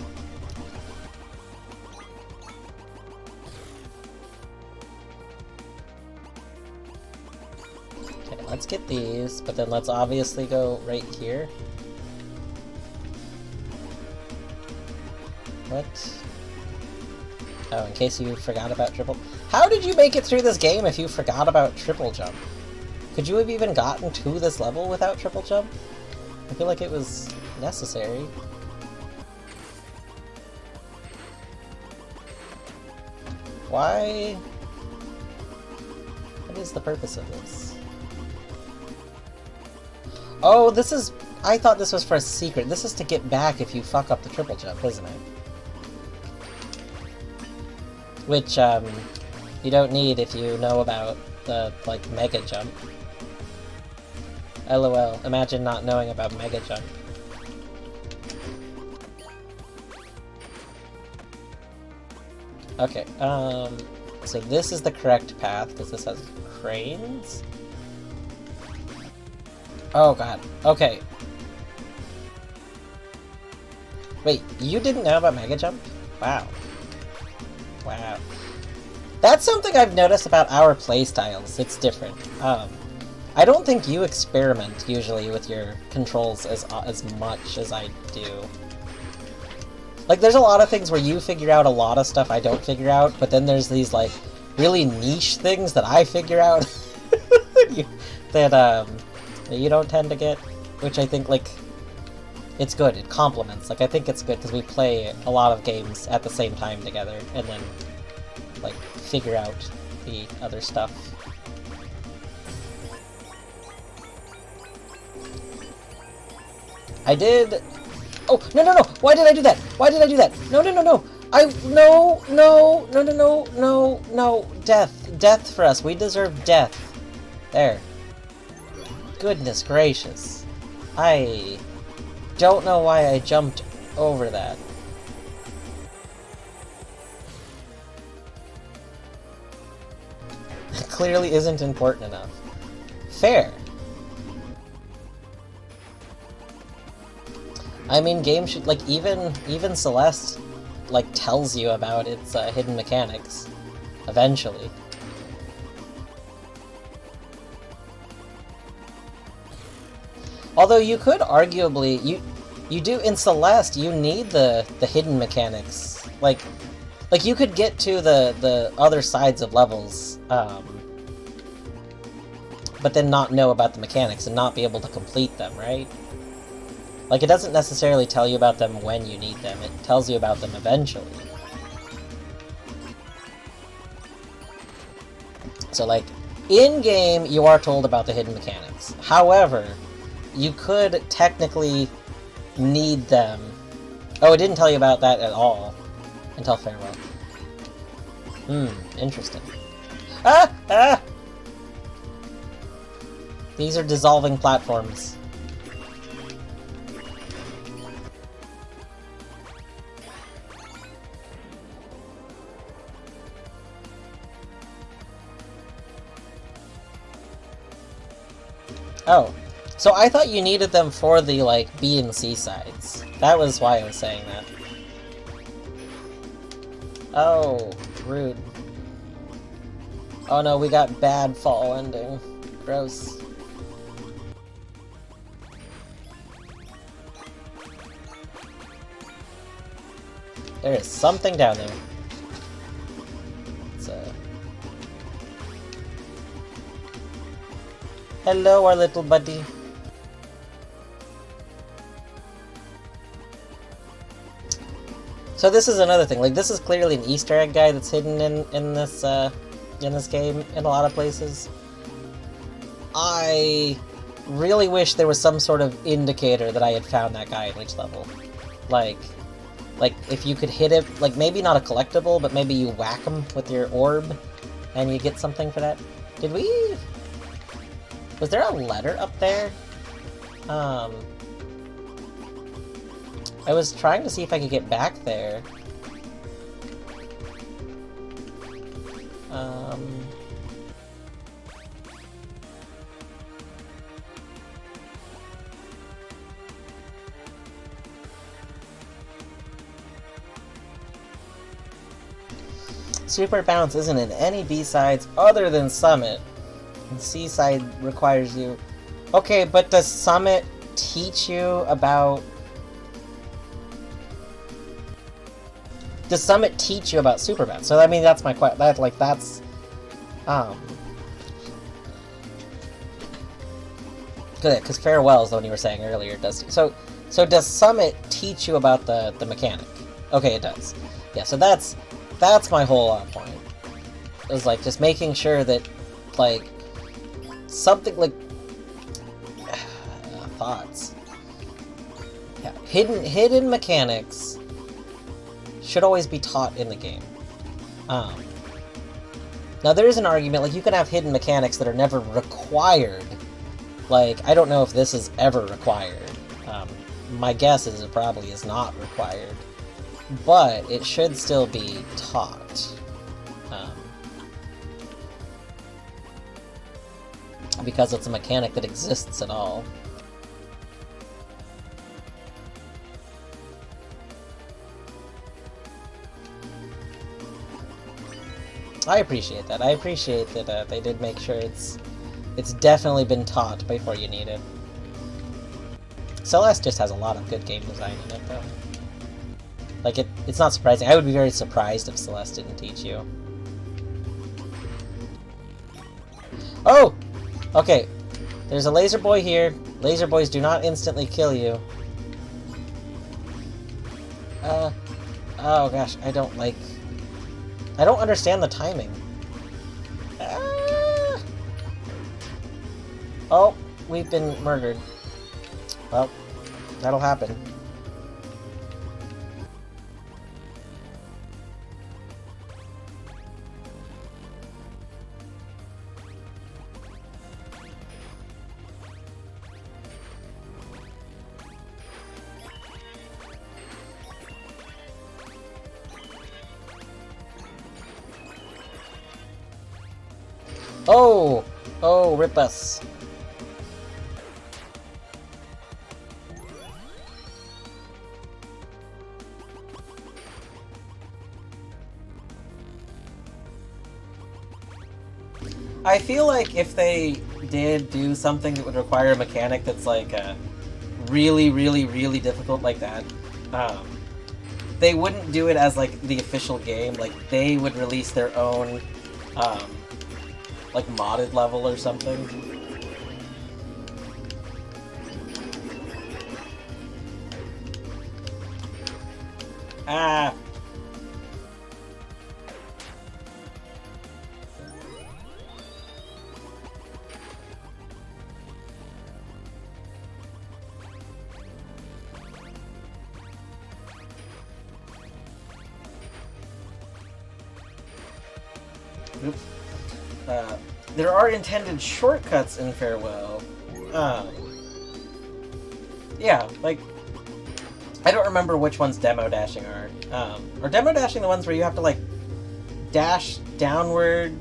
Okay, let's get these, but then let's obviously go right here. What? Oh, in case you forgot about triple... How did you make it through this game if you forgot about triple jump? Could you have even gotten to this level without triple jump? I feel like it was necessary. Why? What is the purpose of this? Oh, this is... I thought this was for a secret. This is to get back if you fuck up the triple jump, isn't it? Which, you don't need if you know about the, like, mega jump. LOL, imagine not knowing about mega jump. Okay, so this is the correct path, because this has cranes? Oh god, okay. Wait, you didn't know about mega jump? Wow. Wow. That's something I've noticed about our playstyles. It's different. I don't think you experiment usually with your controls as much as I do. Like, there's a lot of things where you figure out a lot of stuff I don't figure out, but then there's these, like, really niche things that I figure out that you don't tend to get, which I think, like, it's good. It complements. Like, I think it's good because we play a lot of games at the same time together, and then, like, figure out the other stuff. I did... Oh, no, no, no! Why did I do that? Why did I do that? No, no, no, no! No, no, no, no, no, no, no! Death. Death for us. We deserve death. There. Goodness gracious. I don't know why I jumped over that. Clearly isn't important enough. Fair. I mean, games should, like, even Celeste, like, tells you about its hidden mechanics. Eventually. Although you could arguably, you do, in Celeste, you need the hidden mechanics. Like you could get to the other sides of levels, but then not know about the mechanics and not be able to complete them, right? Like, it doesn't necessarily tell you about them when you need them, it tells you about them eventually. So, like, in-game, you are told about the hidden mechanics. However, you could technically need them. Oh, it didn't tell you about that at all until Farewell. Interesting. Ah! Ah! These are dissolving platforms. Oh. So I thought you needed them for the, like, B and C sides. That was why I was saying that. Oh, rude. Oh no, we got bad fall ending. Gross. There is something down there. It's Hello, our little buddy. So this is another thing. Like, this is clearly an Easter egg guy that's hidden in this game in a lot of places. I really wish there was some sort of indicator that I had found that guy in each level. Like if you could hit it, like maybe not a collectible, but maybe you whack him with your orb and you get something for that. Did we... Was there a letter up there? I was trying to see if I could get back there. Super Bounce isn't in any B-sides other than Summit. And C-side requires you... Okay, but does Summit teach you about... Does Summit teach you about Super Bounce? So I mean, that's my question. That's because Farewell is the one you were saying earlier. So does Summit teach you about the mechanic? Okay, it does. Yeah, so that's my whole point. It was like just making sure that like something like thoughts. Yeah, hidden mechanics should always be taught in the game. Now there is an argument, like you can have hidden mechanics that are never required. Like, I don't know if this is ever required. My guess is it probably is not required. But it should still be taught. Because it's a mechanic that exists at all. I appreciate that. I appreciate that they did make sure it's definitely been taught before you need it. Celeste just has a lot of good game design in it, though. Like, it's not surprising. I would be very surprised if Celeste didn't teach you. Oh! Okay. There's a laser boy here. Laser boys do not instantly kill you. Oh gosh, I don't understand the timing. Ah! Oh, we've been murdered. Well, that'll happen. Oh! Oh, rip us. I feel like if they did do something that would require a mechanic that's like really, really, really difficult like that, they wouldn't do it as like the official game. Like they would release their own like modded level or something. Ah. Oops. There are intended shortcuts in Farewell. Yeah, like, I don't remember which ones demo dashing are. Are demo dashing the ones where you have to, like, dash downward,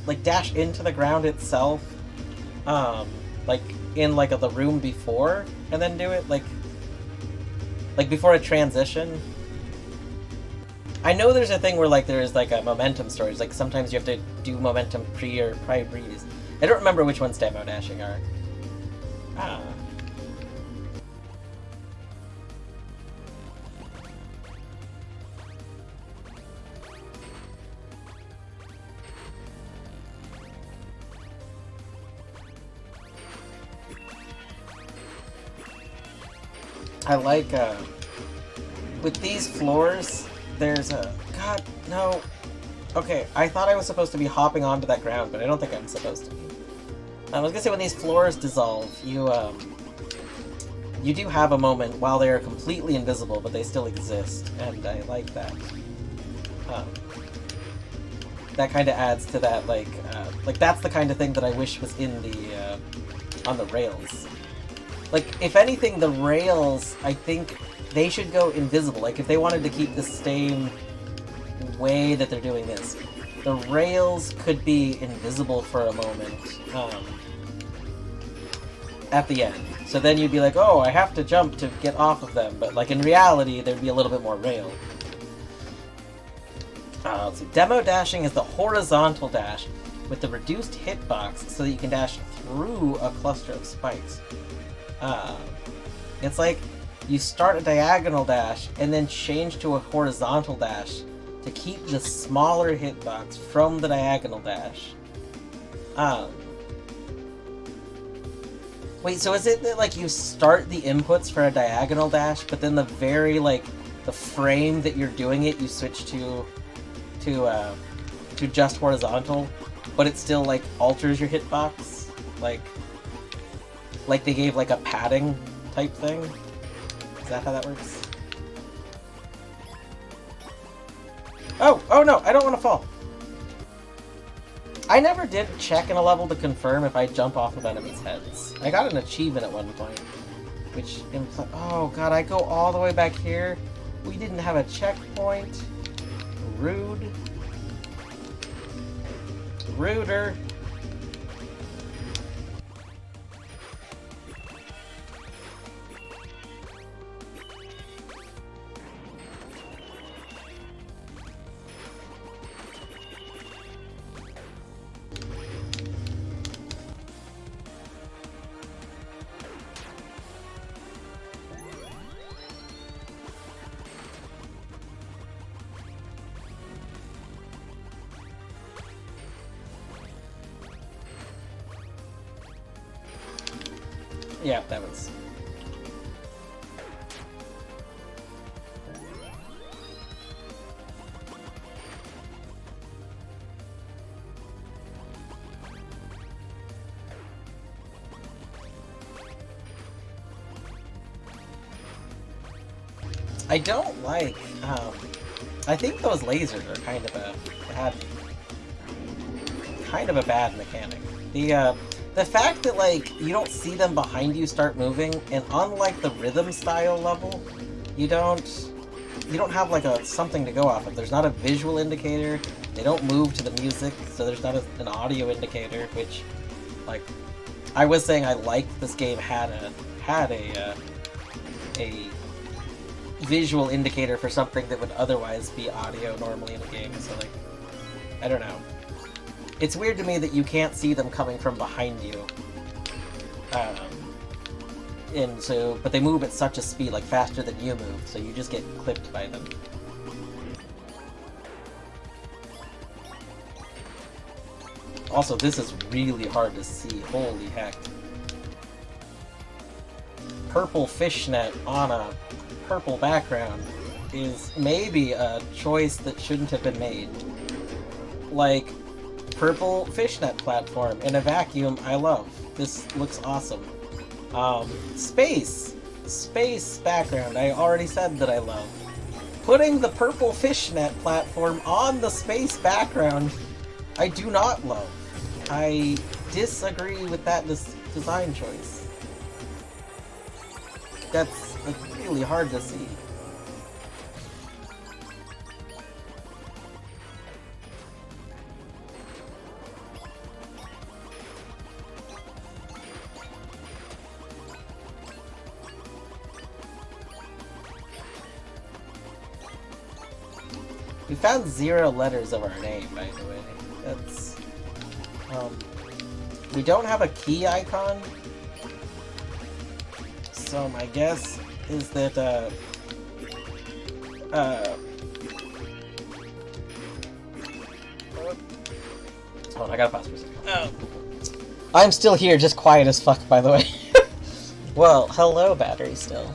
like, dash into the ground itself, like, in, like, the room before, and then do it, like before a transition? I know there's a thing where, like, there's, like, a momentum storage. Like, sometimes you have to do momentum pre or previous. I don't remember which ones demo dashing are. Ah. I like, with these floors, there's a... God, no. Okay, I thought I was supposed to be hopping onto that ground, but I don't think I'm supposed to be. I was gonna say, when these floors dissolve, you do have a moment while they are completely invisible, but they still exist, and I like that. That kind of adds to that, like that's the kind of thing that I wish was in the, on the rails. Like, if anything, the rails, I think they should go invisible. Like, if they wanted to keep the same way that they're doing this, the rails could be invisible for a moment, at the end. So then you'd be like, oh, I have to jump to get off of them, but, like, in reality, there'd be a little bit more rail. Let's see. Demo dashing is the horizontal dash with the reduced hitbox so that you can dash through a cluster of spikes. It's like you start a diagonal dash and then change to a horizontal dash to keep the smaller hitbox from the diagonal dash. Wait, so is it that, like, you start the inputs for a diagonal dash, but then the very, like, the frame that you're doing it, you switch to just horizontal, but it still, like, alters your hitbox? Like they gave, like, a padding type thing? Is that how that works? Oh no, I don't want to fall! I never did check in a level to confirm if I jump off of enemies' heads. I got an achievement at one point, which implies... Oh god, I go all the way back here? We didn't have a checkpoint? Rude. Ruder. Yeah, that was... I don't like, I think those lasers are kind of a bad mechanic. The fact that, like, you don't see them behind you start moving, and unlike the rhythm style level, you don't have, like, something to go off of. There's not a visual indicator, they don't move to the music, so there's not an audio indicator, which, like, I was saying I liked this game had a visual indicator for something that would otherwise be audio normally in a game, so, like, I don't know. It's weird to me that you can't see them coming from behind you. But they move at such a speed, like faster than you move, so you just get clipped by them. Also, this is really hard to see. Holy heck. Purple fishnet on a purple background is maybe a choice that shouldn't have been made. Like, purple fishnet platform in a vacuum, I love. This looks awesome. Space background, I already said that I love. Putting the purple fishnet platform on the space background, I do not love. I disagree with that design choice. That's really hard to see. We found 0 letters of our name, by the way. That's... we don't have a key icon, so my guess is that, hold on, I gotta pause for a second. Oh. I'm still here, just quiet as fuck, by the way. Well, hello, battery still.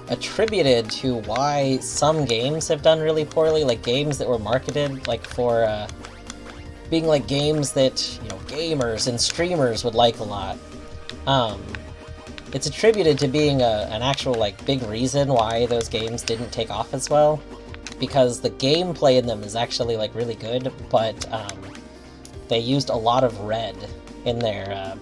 attributed to why some games have done really poorly, like games that were marketed like for being like games that, you know, gamers and streamers would like a lot. It's attributed to being an actual like big reason why those games didn't take off as well, because the gameplay in them is actually like really good, but they used a lot of red in their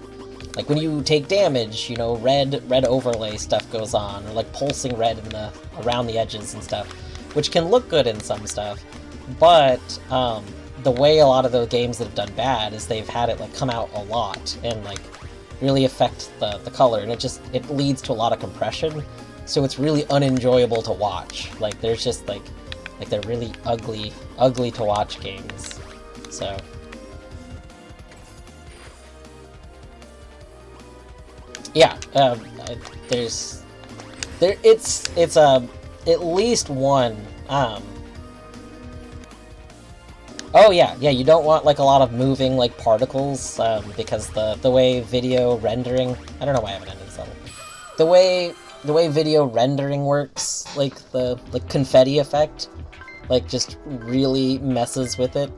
like when you take damage, you know, red overlay stuff goes on, or like pulsing red in the around the edges and stuff, which can look good in some stuff, but the way a lot of the games that have done bad is they've had it like come out a lot and like really affect the color, and it leads to a lot of compression, so it's really unenjoyable to watch. Like there's just like they're really ugly to watch games. So yeah, it's at least one. Oh yeah, you don't want like a lot of moving like particles, because the way video rendering, I don't know why I haven't ended this level. The way video rendering works, like the confetti effect, like just really messes with it.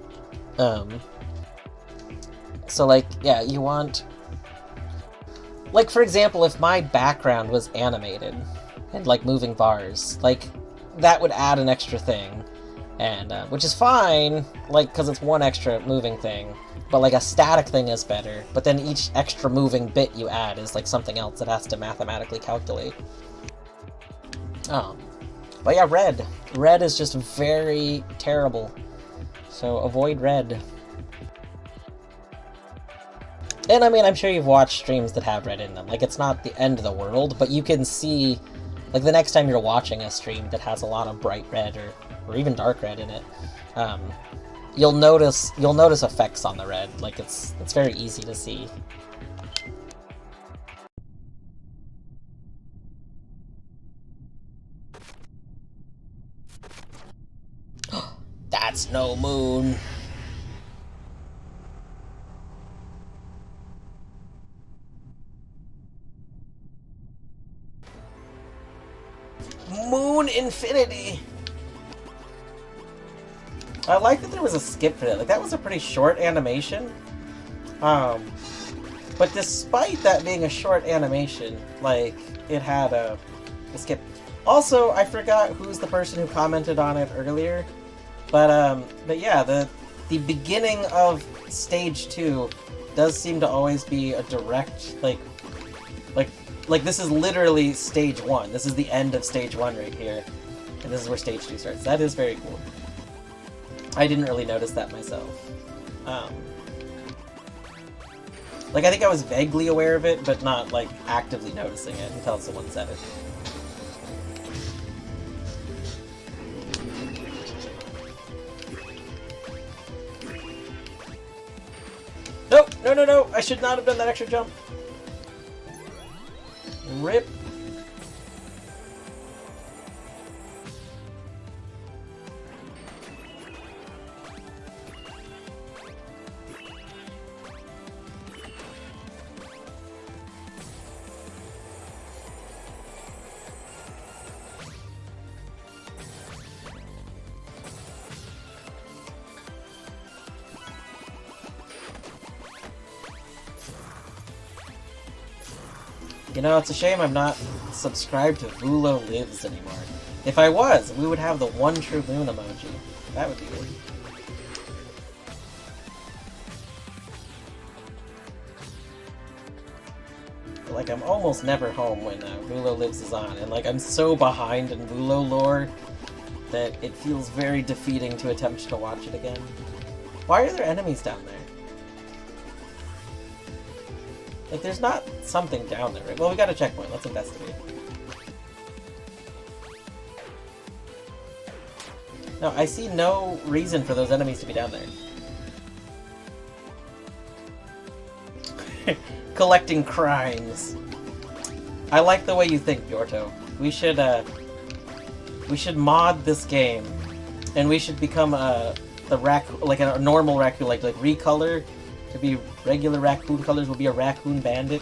So like, yeah, you want, like for example, if my background was animated and like moving bars, like that would add an extra thing. And, which is fine, like, because it's one extra moving thing, but, like, a static thing is better, but then each extra moving bit you add is, like, something else that has to mathematically calculate. But yeah, red. Red is just very terrible, so avoid red. And, I mean, I'm sure you've watched streams that have red in them. Like, it's not the end of the world, but you can see, like, the next time you're watching a stream that has a lot of bright red or even dark red in it, you'll notice effects on the red. Like it's very easy to see. That's no moon. Moon Infinity. I like that there was a skip for that. Like, that was a pretty short animation. But despite that being a short animation, like, it had a skip. Also, I forgot who's the person who commented on it earlier. But yeah, the beginning of Stage 2 does seem to always be a direct, like this is literally Stage 1. This is the end of Stage 1 right here. And this is where Stage 2 starts. That is very cool. I didn't really notice that myself. Like, I think I was vaguely aware of it, but not, like, actively noticing it until someone said it. No! No, no, no! I should not have done that extra jump! Rip. You know, it's a shame I'm not subscribed to Vulo Lives anymore. If I was, we would have the one true moon emoji. That would be good. But, like, I'm almost never home when Vulo Lives is on, and like I'm so behind in Vulo lore that it feels very defeating to attempt to watch it again. Why are there enemies down there? Like, there's not something down there, right? Well, we got a checkpoint. Let's investigate. No, I see no reason for those enemies to be down there. Collecting crimes. I like the way you think, Yorto. We should mod this game, and we should become a normal raccoon, like recolor. To be regular raccoon colors, we'll be a raccoon bandit,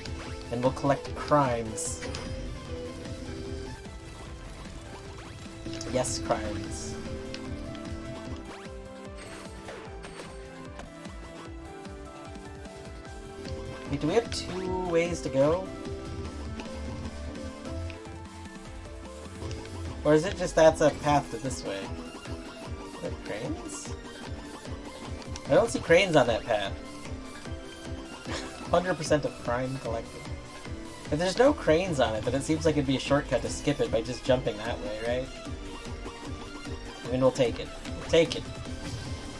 and we'll collect crimes. Yes, crimes. Wait, do we have 2 ways to go? Or is it just that's a path to this way? Are there cranes? I don't see cranes on that path. 100% of crime collected. If there's no cranes on it, then it seems like it'd be a shortcut to skip it by just jumping that way, right? I mean, we'll take it. We'll take it.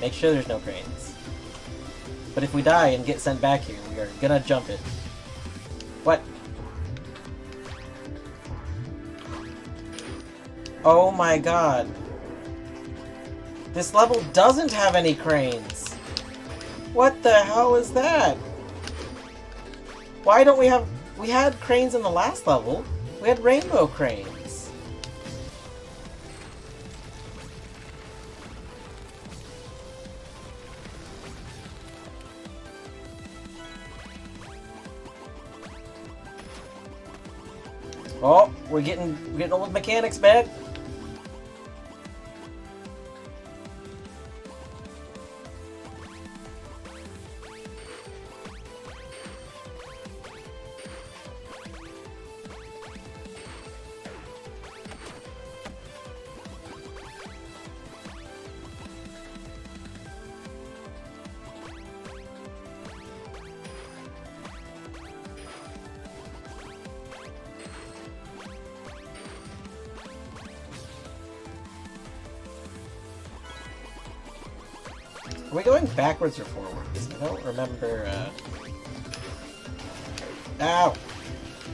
Make sure there's no cranes. But if we die and get sent back here, we are gonna jump it. What? Oh my god. This level doesn't have any cranes. What the hell is that? Why don't we have... We had cranes in the last level. We had rainbow cranes. Oh, we're getting old mechanics back. Are we going backwards or forwards? I don't remember, Ow!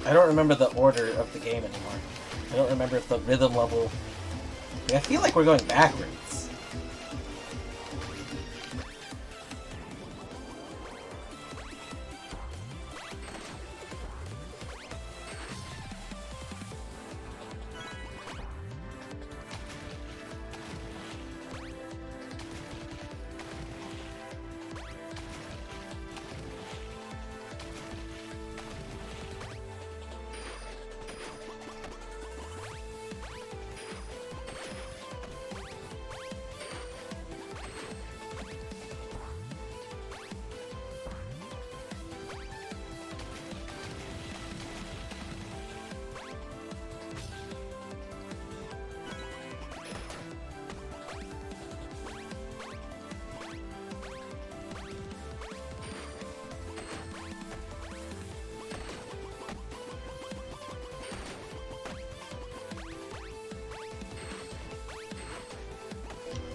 I don't remember the order of the game anymore. I don't remember if the rhythm level... I feel like we're going backwards.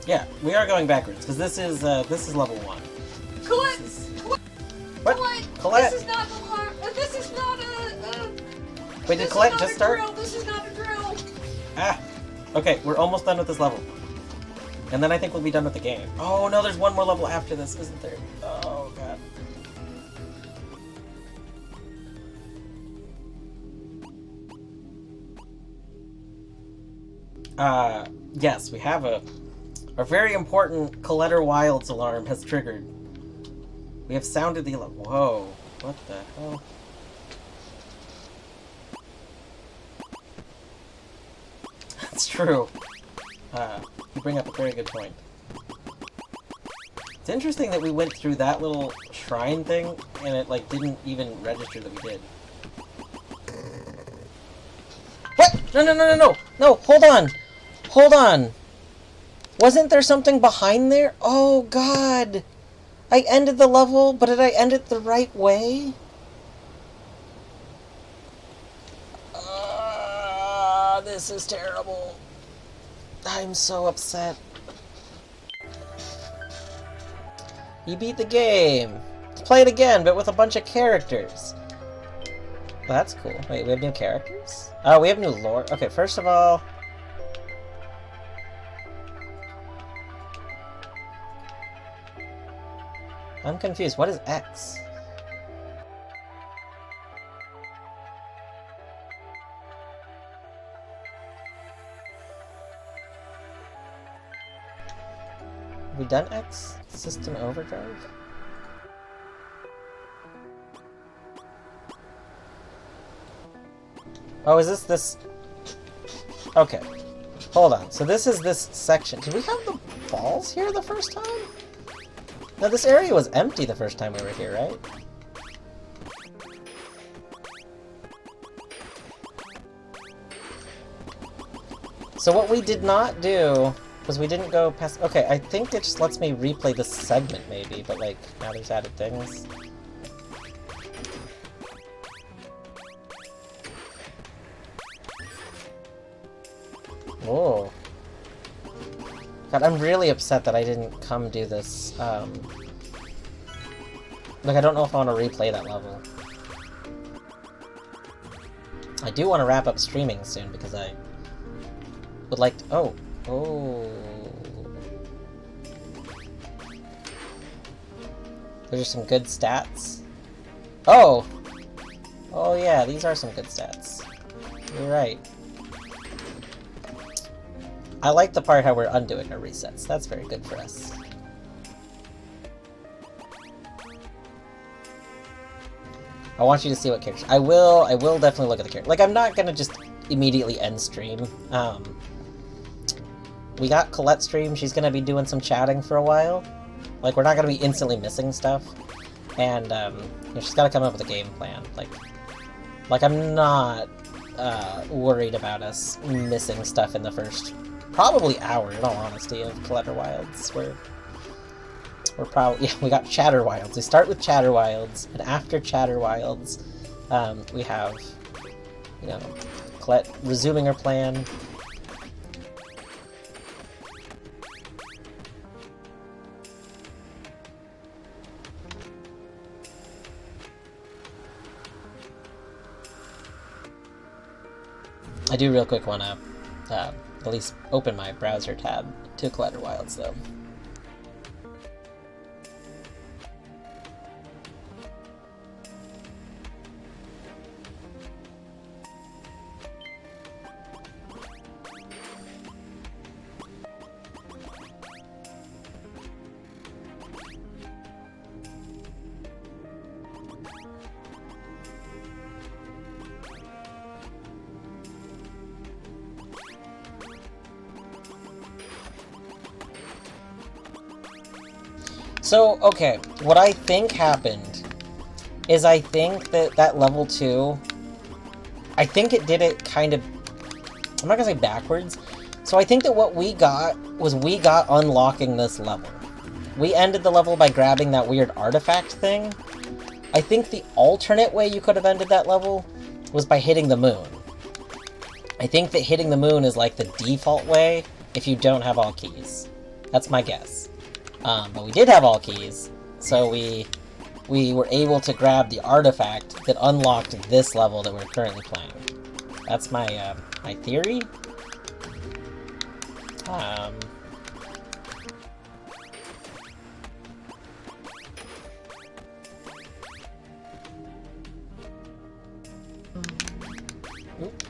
Yeah, we are going backwards, because this is level 1. Colette! What? Colette! This is not this is not a... Wait, did Colette just start? This is not a drill! Ah! Okay, we're almost done with this level. And then I think we'll be done with the game. Oh no, there's one more level after this, isn't there? Oh god. Yes, we have a very important Colette Wilds alarm has triggered. We have sounded the alarm. Whoa. What the hell? That's true. You bring up a very good point. It's interesting that we went through that little shrine thing, and it, like, didn't even register that we did. What? No, no, no, no, no! No, hold on! Hold on! Wasn't there something behind there? Oh, God! I ended the level, but did I end it the right way? This is terrible. I'm so upset. You beat the game. Let's play it again, but with a bunch of characters. Well, that's cool. Wait, we have new characters? Oh, we have new lore. Okay, first of all... I'm confused. What is X? Have we done X? System Overdrive? Oh, is this... Okay. Hold on, so this is this section. Did we have the balls here the first time? No, this area was empty the first time we were here, right? So what we did not do was we didn't go past... Okay, I think it just lets me replay this segment, maybe, but, like, now there's added things. Oh. God, I'm really upset that I didn't come do this, Like, I don't know if I want to replay that level. I do want to wrap up streaming soon, because I would like to... Oh. Oh. Those are some good stats. Oh! Oh yeah, these are some good stats. You're right. I like the part how we're undoing our resets. That's very good for us. I want you to see what characters... I will definitely look at the character. Like, I'm not gonna just immediately end stream. We got Colette's stream. She's gonna be doing some chatting for a while. Like, we're not gonna be instantly missing stuff. And, you know, she's gotta come up with a game plan. Like I'm not, worried about us missing stuff in the first... probably hour, in all honesty, of Collector Wilds. We're probably... Yeah, we got Chatter Wilds. We start with Chatter Wilds, and after Chatter Wilds, we have, you know, Colette resuming her plan. I do real quick want to at least open my browser tab to Collector Wilds, though. So, okay, what I think happened is I think that level 2, I think it did it kind of, I'm not gonna say backwards. So I think that what we got was we got unlocking this level. We ended the level by grabbing that weird artifact thing. I think the alternate way you could have ended that level was by hitting the moon. I think that hitting the moon is like the default way if you don't have all keys. That's my guess. But we did have all keys, so we were able to grab the artifact that unlocked this level that we're currently playing. That's my, my theory. Oop.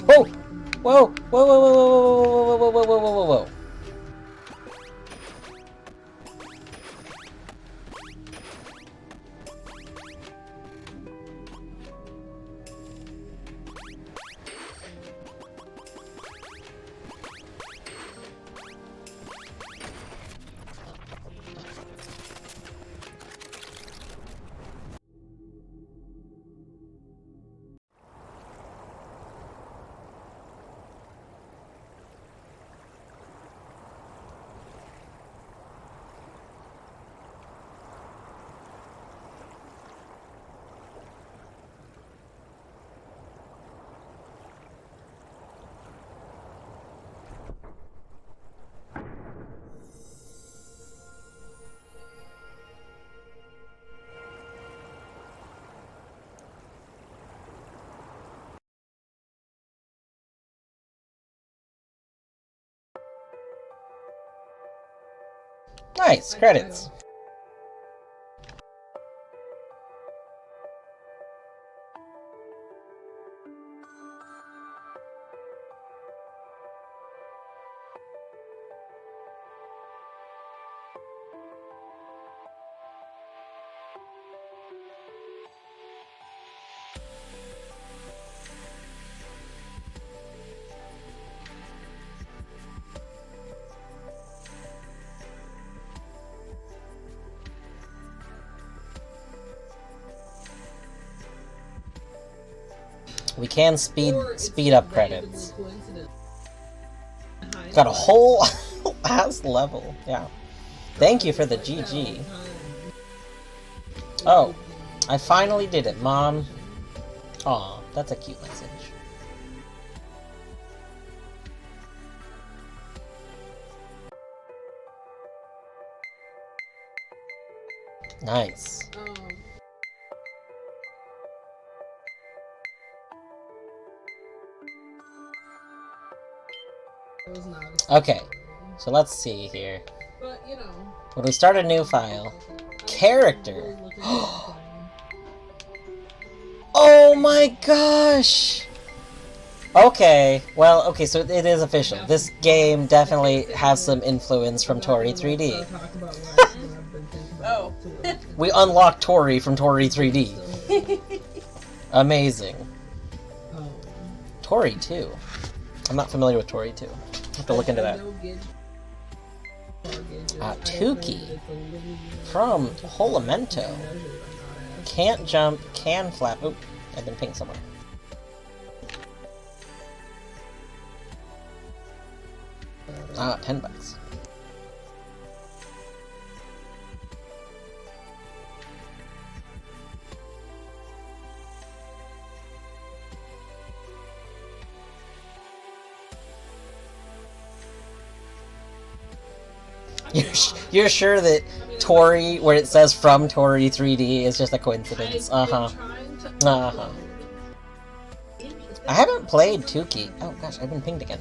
Whoa! Whoa! Whoa! Whoa! Whoa! Whoa! Whoa! Whoa! Whoa! Whoa! Whoa! Whoa! Whoa! Nice, credits. We can speed up credits. Got a whole ass level. Yeah. Thank you for the GG. Oh, I finally did it, Mom. Aw, that's a cute message. Nice. Okay, so let's see here. When we start a new file, character. Oh my gosh! Okay, well, okay, so it is official. This game definitely has some influence from Tori 3D. Oh. We unlocked Tori from Tori 3D. Amazing. Tori 2. I'm not familiar with Tori 2. I have to look into that. Tuki from Holamento. Can't jump, can flap. Oop, I've been pinged somewhere. Ah, $10. You're sure that Tori, where it says from Tori 3D, is just a coincidence? Uh-huh. Uh-huh. I haven't played Tuki. Oh gosh, I've been pinged again.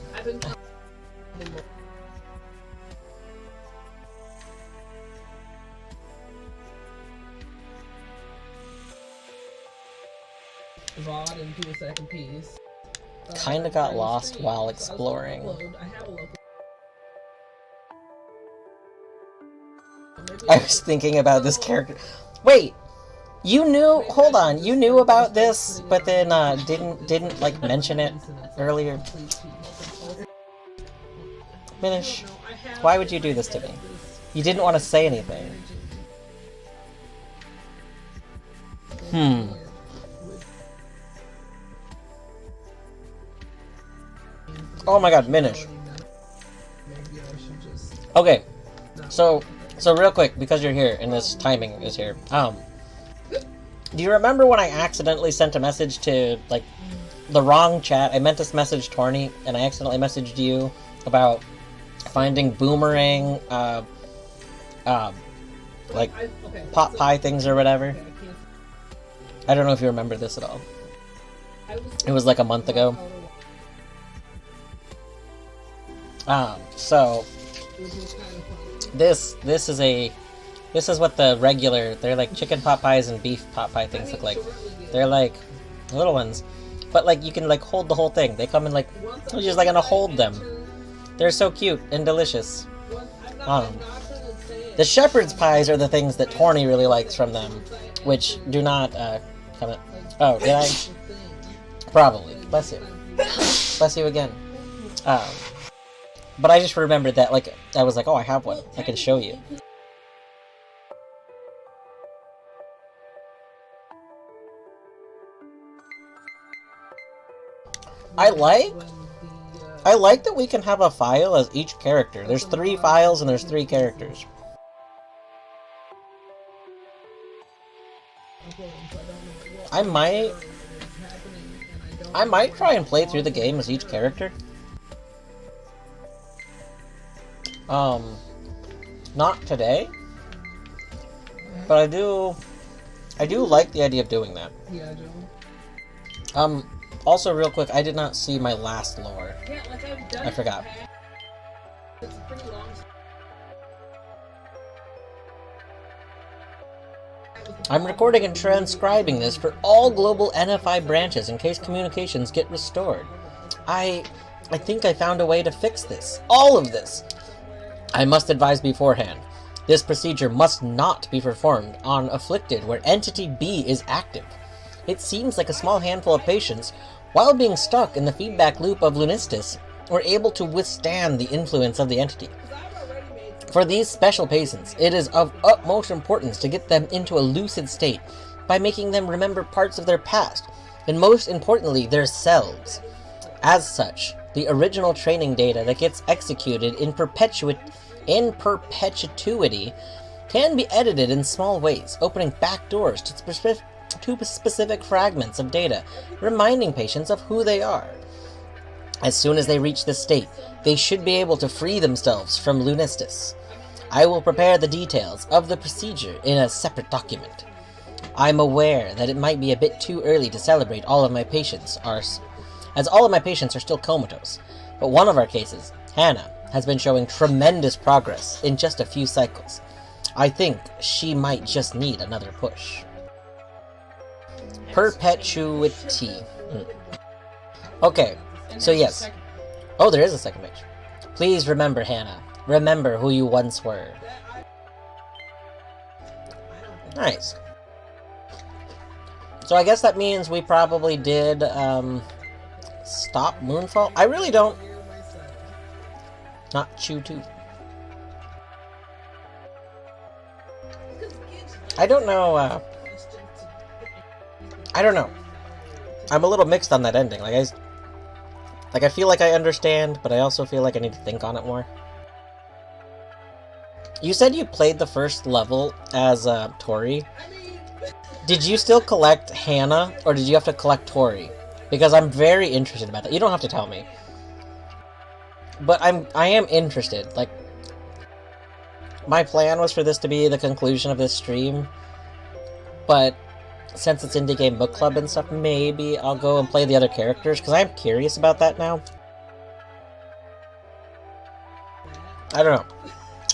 VOD into a second piece. Kinda got lost while exploring. I was thinking about this character. Wait! You knew, hold on, you knew about this, but then didn't like mention it earlier. Minish, why would you do this to me? You didn't want to say anything. Oh my god, Minish. Okay, so real quick, because you're here and this timing is here, do you remember when I accidentally sent a message to, like, the wrong chat? I meant to message Torny, and I accidentally messaged you about finding boomerang, like, pot pie things or whatever. I don't know if you remember this at all. It was like a month ago. So this is what the regular, they're like chicken pot pies and beef pot pie things look like. They're like little ones, but like you can like hold the whole thing. They come in like, you're just like gonna hold them. They're so cute and delicious. The shepherd's pies are the things that Torny really likes from them, which do not come in. Oh, did I? Probably. Bless you. Bless you again. But I just remembered that, like, I was like, oh, I have one. I can show you. I like that we can have a file as each character. There's 3 files and there's 3 characters. I might try and play through the game as each character. Not today, but I do like the idea of doing that. Yeah, Joe. Also real quick, I did not see my last lore. Yeah, like I've done I forgot. It's a pretty long I'm recording and transcribing this for all global NFI branches in case communications get restored. I think I found a way to fix this. All of this. I must advise beforehand. This procedure must not be performed on afflicted where Entity B is active. It seems like a small handful of patients, while being stuck in the feedback loop of Lunistice, were able to withstand the influence of the entity. For these special patients, it is of utmost importance to get them into a lucid state by making them remember parts of their past, and most importantly, their selves. As such, the original training data that gets executed in perpetuity can be edited in small ways, opening back doors to specific fragments of data, reminding patients of who they are. As soon as they reach this state, they should be able to free themselves from Lunistice. I will prepare the details of the procedure in a separate document. I'm aware that it might be a bit too early to celebrate all of my patients as all of my patients are still comatose, but one of our cases, Hannah, has been showing tremendous progress in just a few cycles. I think she might just need another push. Perpetuity. Okay, so yes. Oh, there is a second page. Please remember, Hannah. Remember who you once were. Nice. So I guess that means we probably did, stop Moonfall? I really don't... Not chew tooth. I don't know, I don't know. I'm a little mixed on that ending. I feel like I understand, but I also feel like I need to think on it more. You said you played the first level as, Tori. Did you still collect Hannah, or did you have to collect Tori? Because I'm very interested about that. You don't have to tell me. But I am interested. Like, my plan was for this to be the conclusion of this stream, but since it's Indie Game Book Club and stuff, maybe I'll go and play the other characters, because I'm curious about that now. I don't know.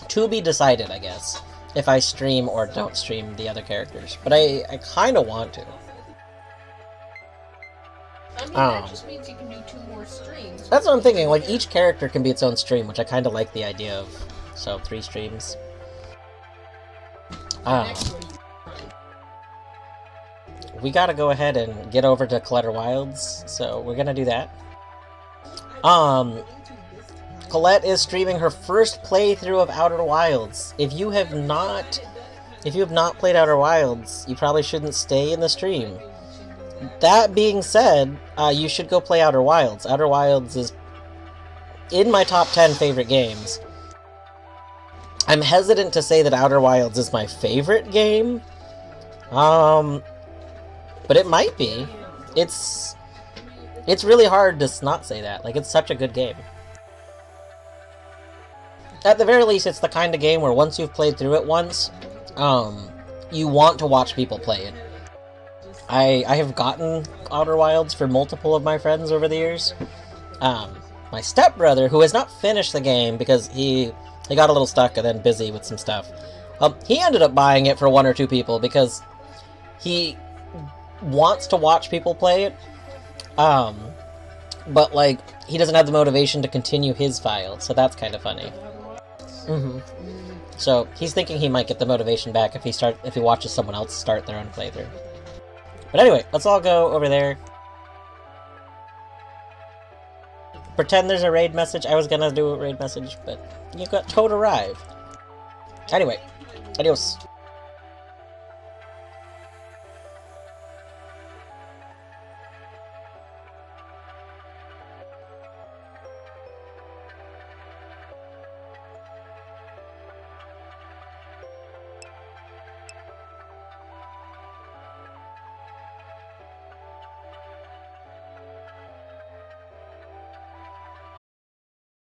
To be decided, I guess, if I stream or don't stream the other characters. But I kind of want to. I mean, that just means you can do 2 more streams. That's what I'm thinking. Like, each character can be its own stream, which I kind of like the idea of. So, 3 streams. We gotta go ahead and get over to Colette Wilds, so we're gonna do that. Colette is streaming her first playthrough of Outer Wilds. If you have not played Outer Wilds, you probably shouldn't stay in the stream. That being said, you should go play Outer Wilds. Outer Wilds is in my top 10 favorite games. I'm hesitant to say that Outer Wilds is my favorite game. But it might be. It's really hard to not say that. Like, it's such a good game. At the very least, it's the kind of game where once you've played through it once, you want to watch people play it. I have gotten Outer Wilds for multiple of my friends over the years. My stepbrother, who has not finished the game because he got a little stuck and then busy with some stuff, he ended up buying it for 1 or 2 people because he wants to watch people play it, but, like, he doesn't have the motivation to continue his file, so that's kind of funny. So, he's thinking he might get the motivation back if he watches someone else start their own playthrough. But anyway, let's all go over there. Pretend there's a raid message. I was gonna do a raid message, but you got told arrive. Anyway, adios.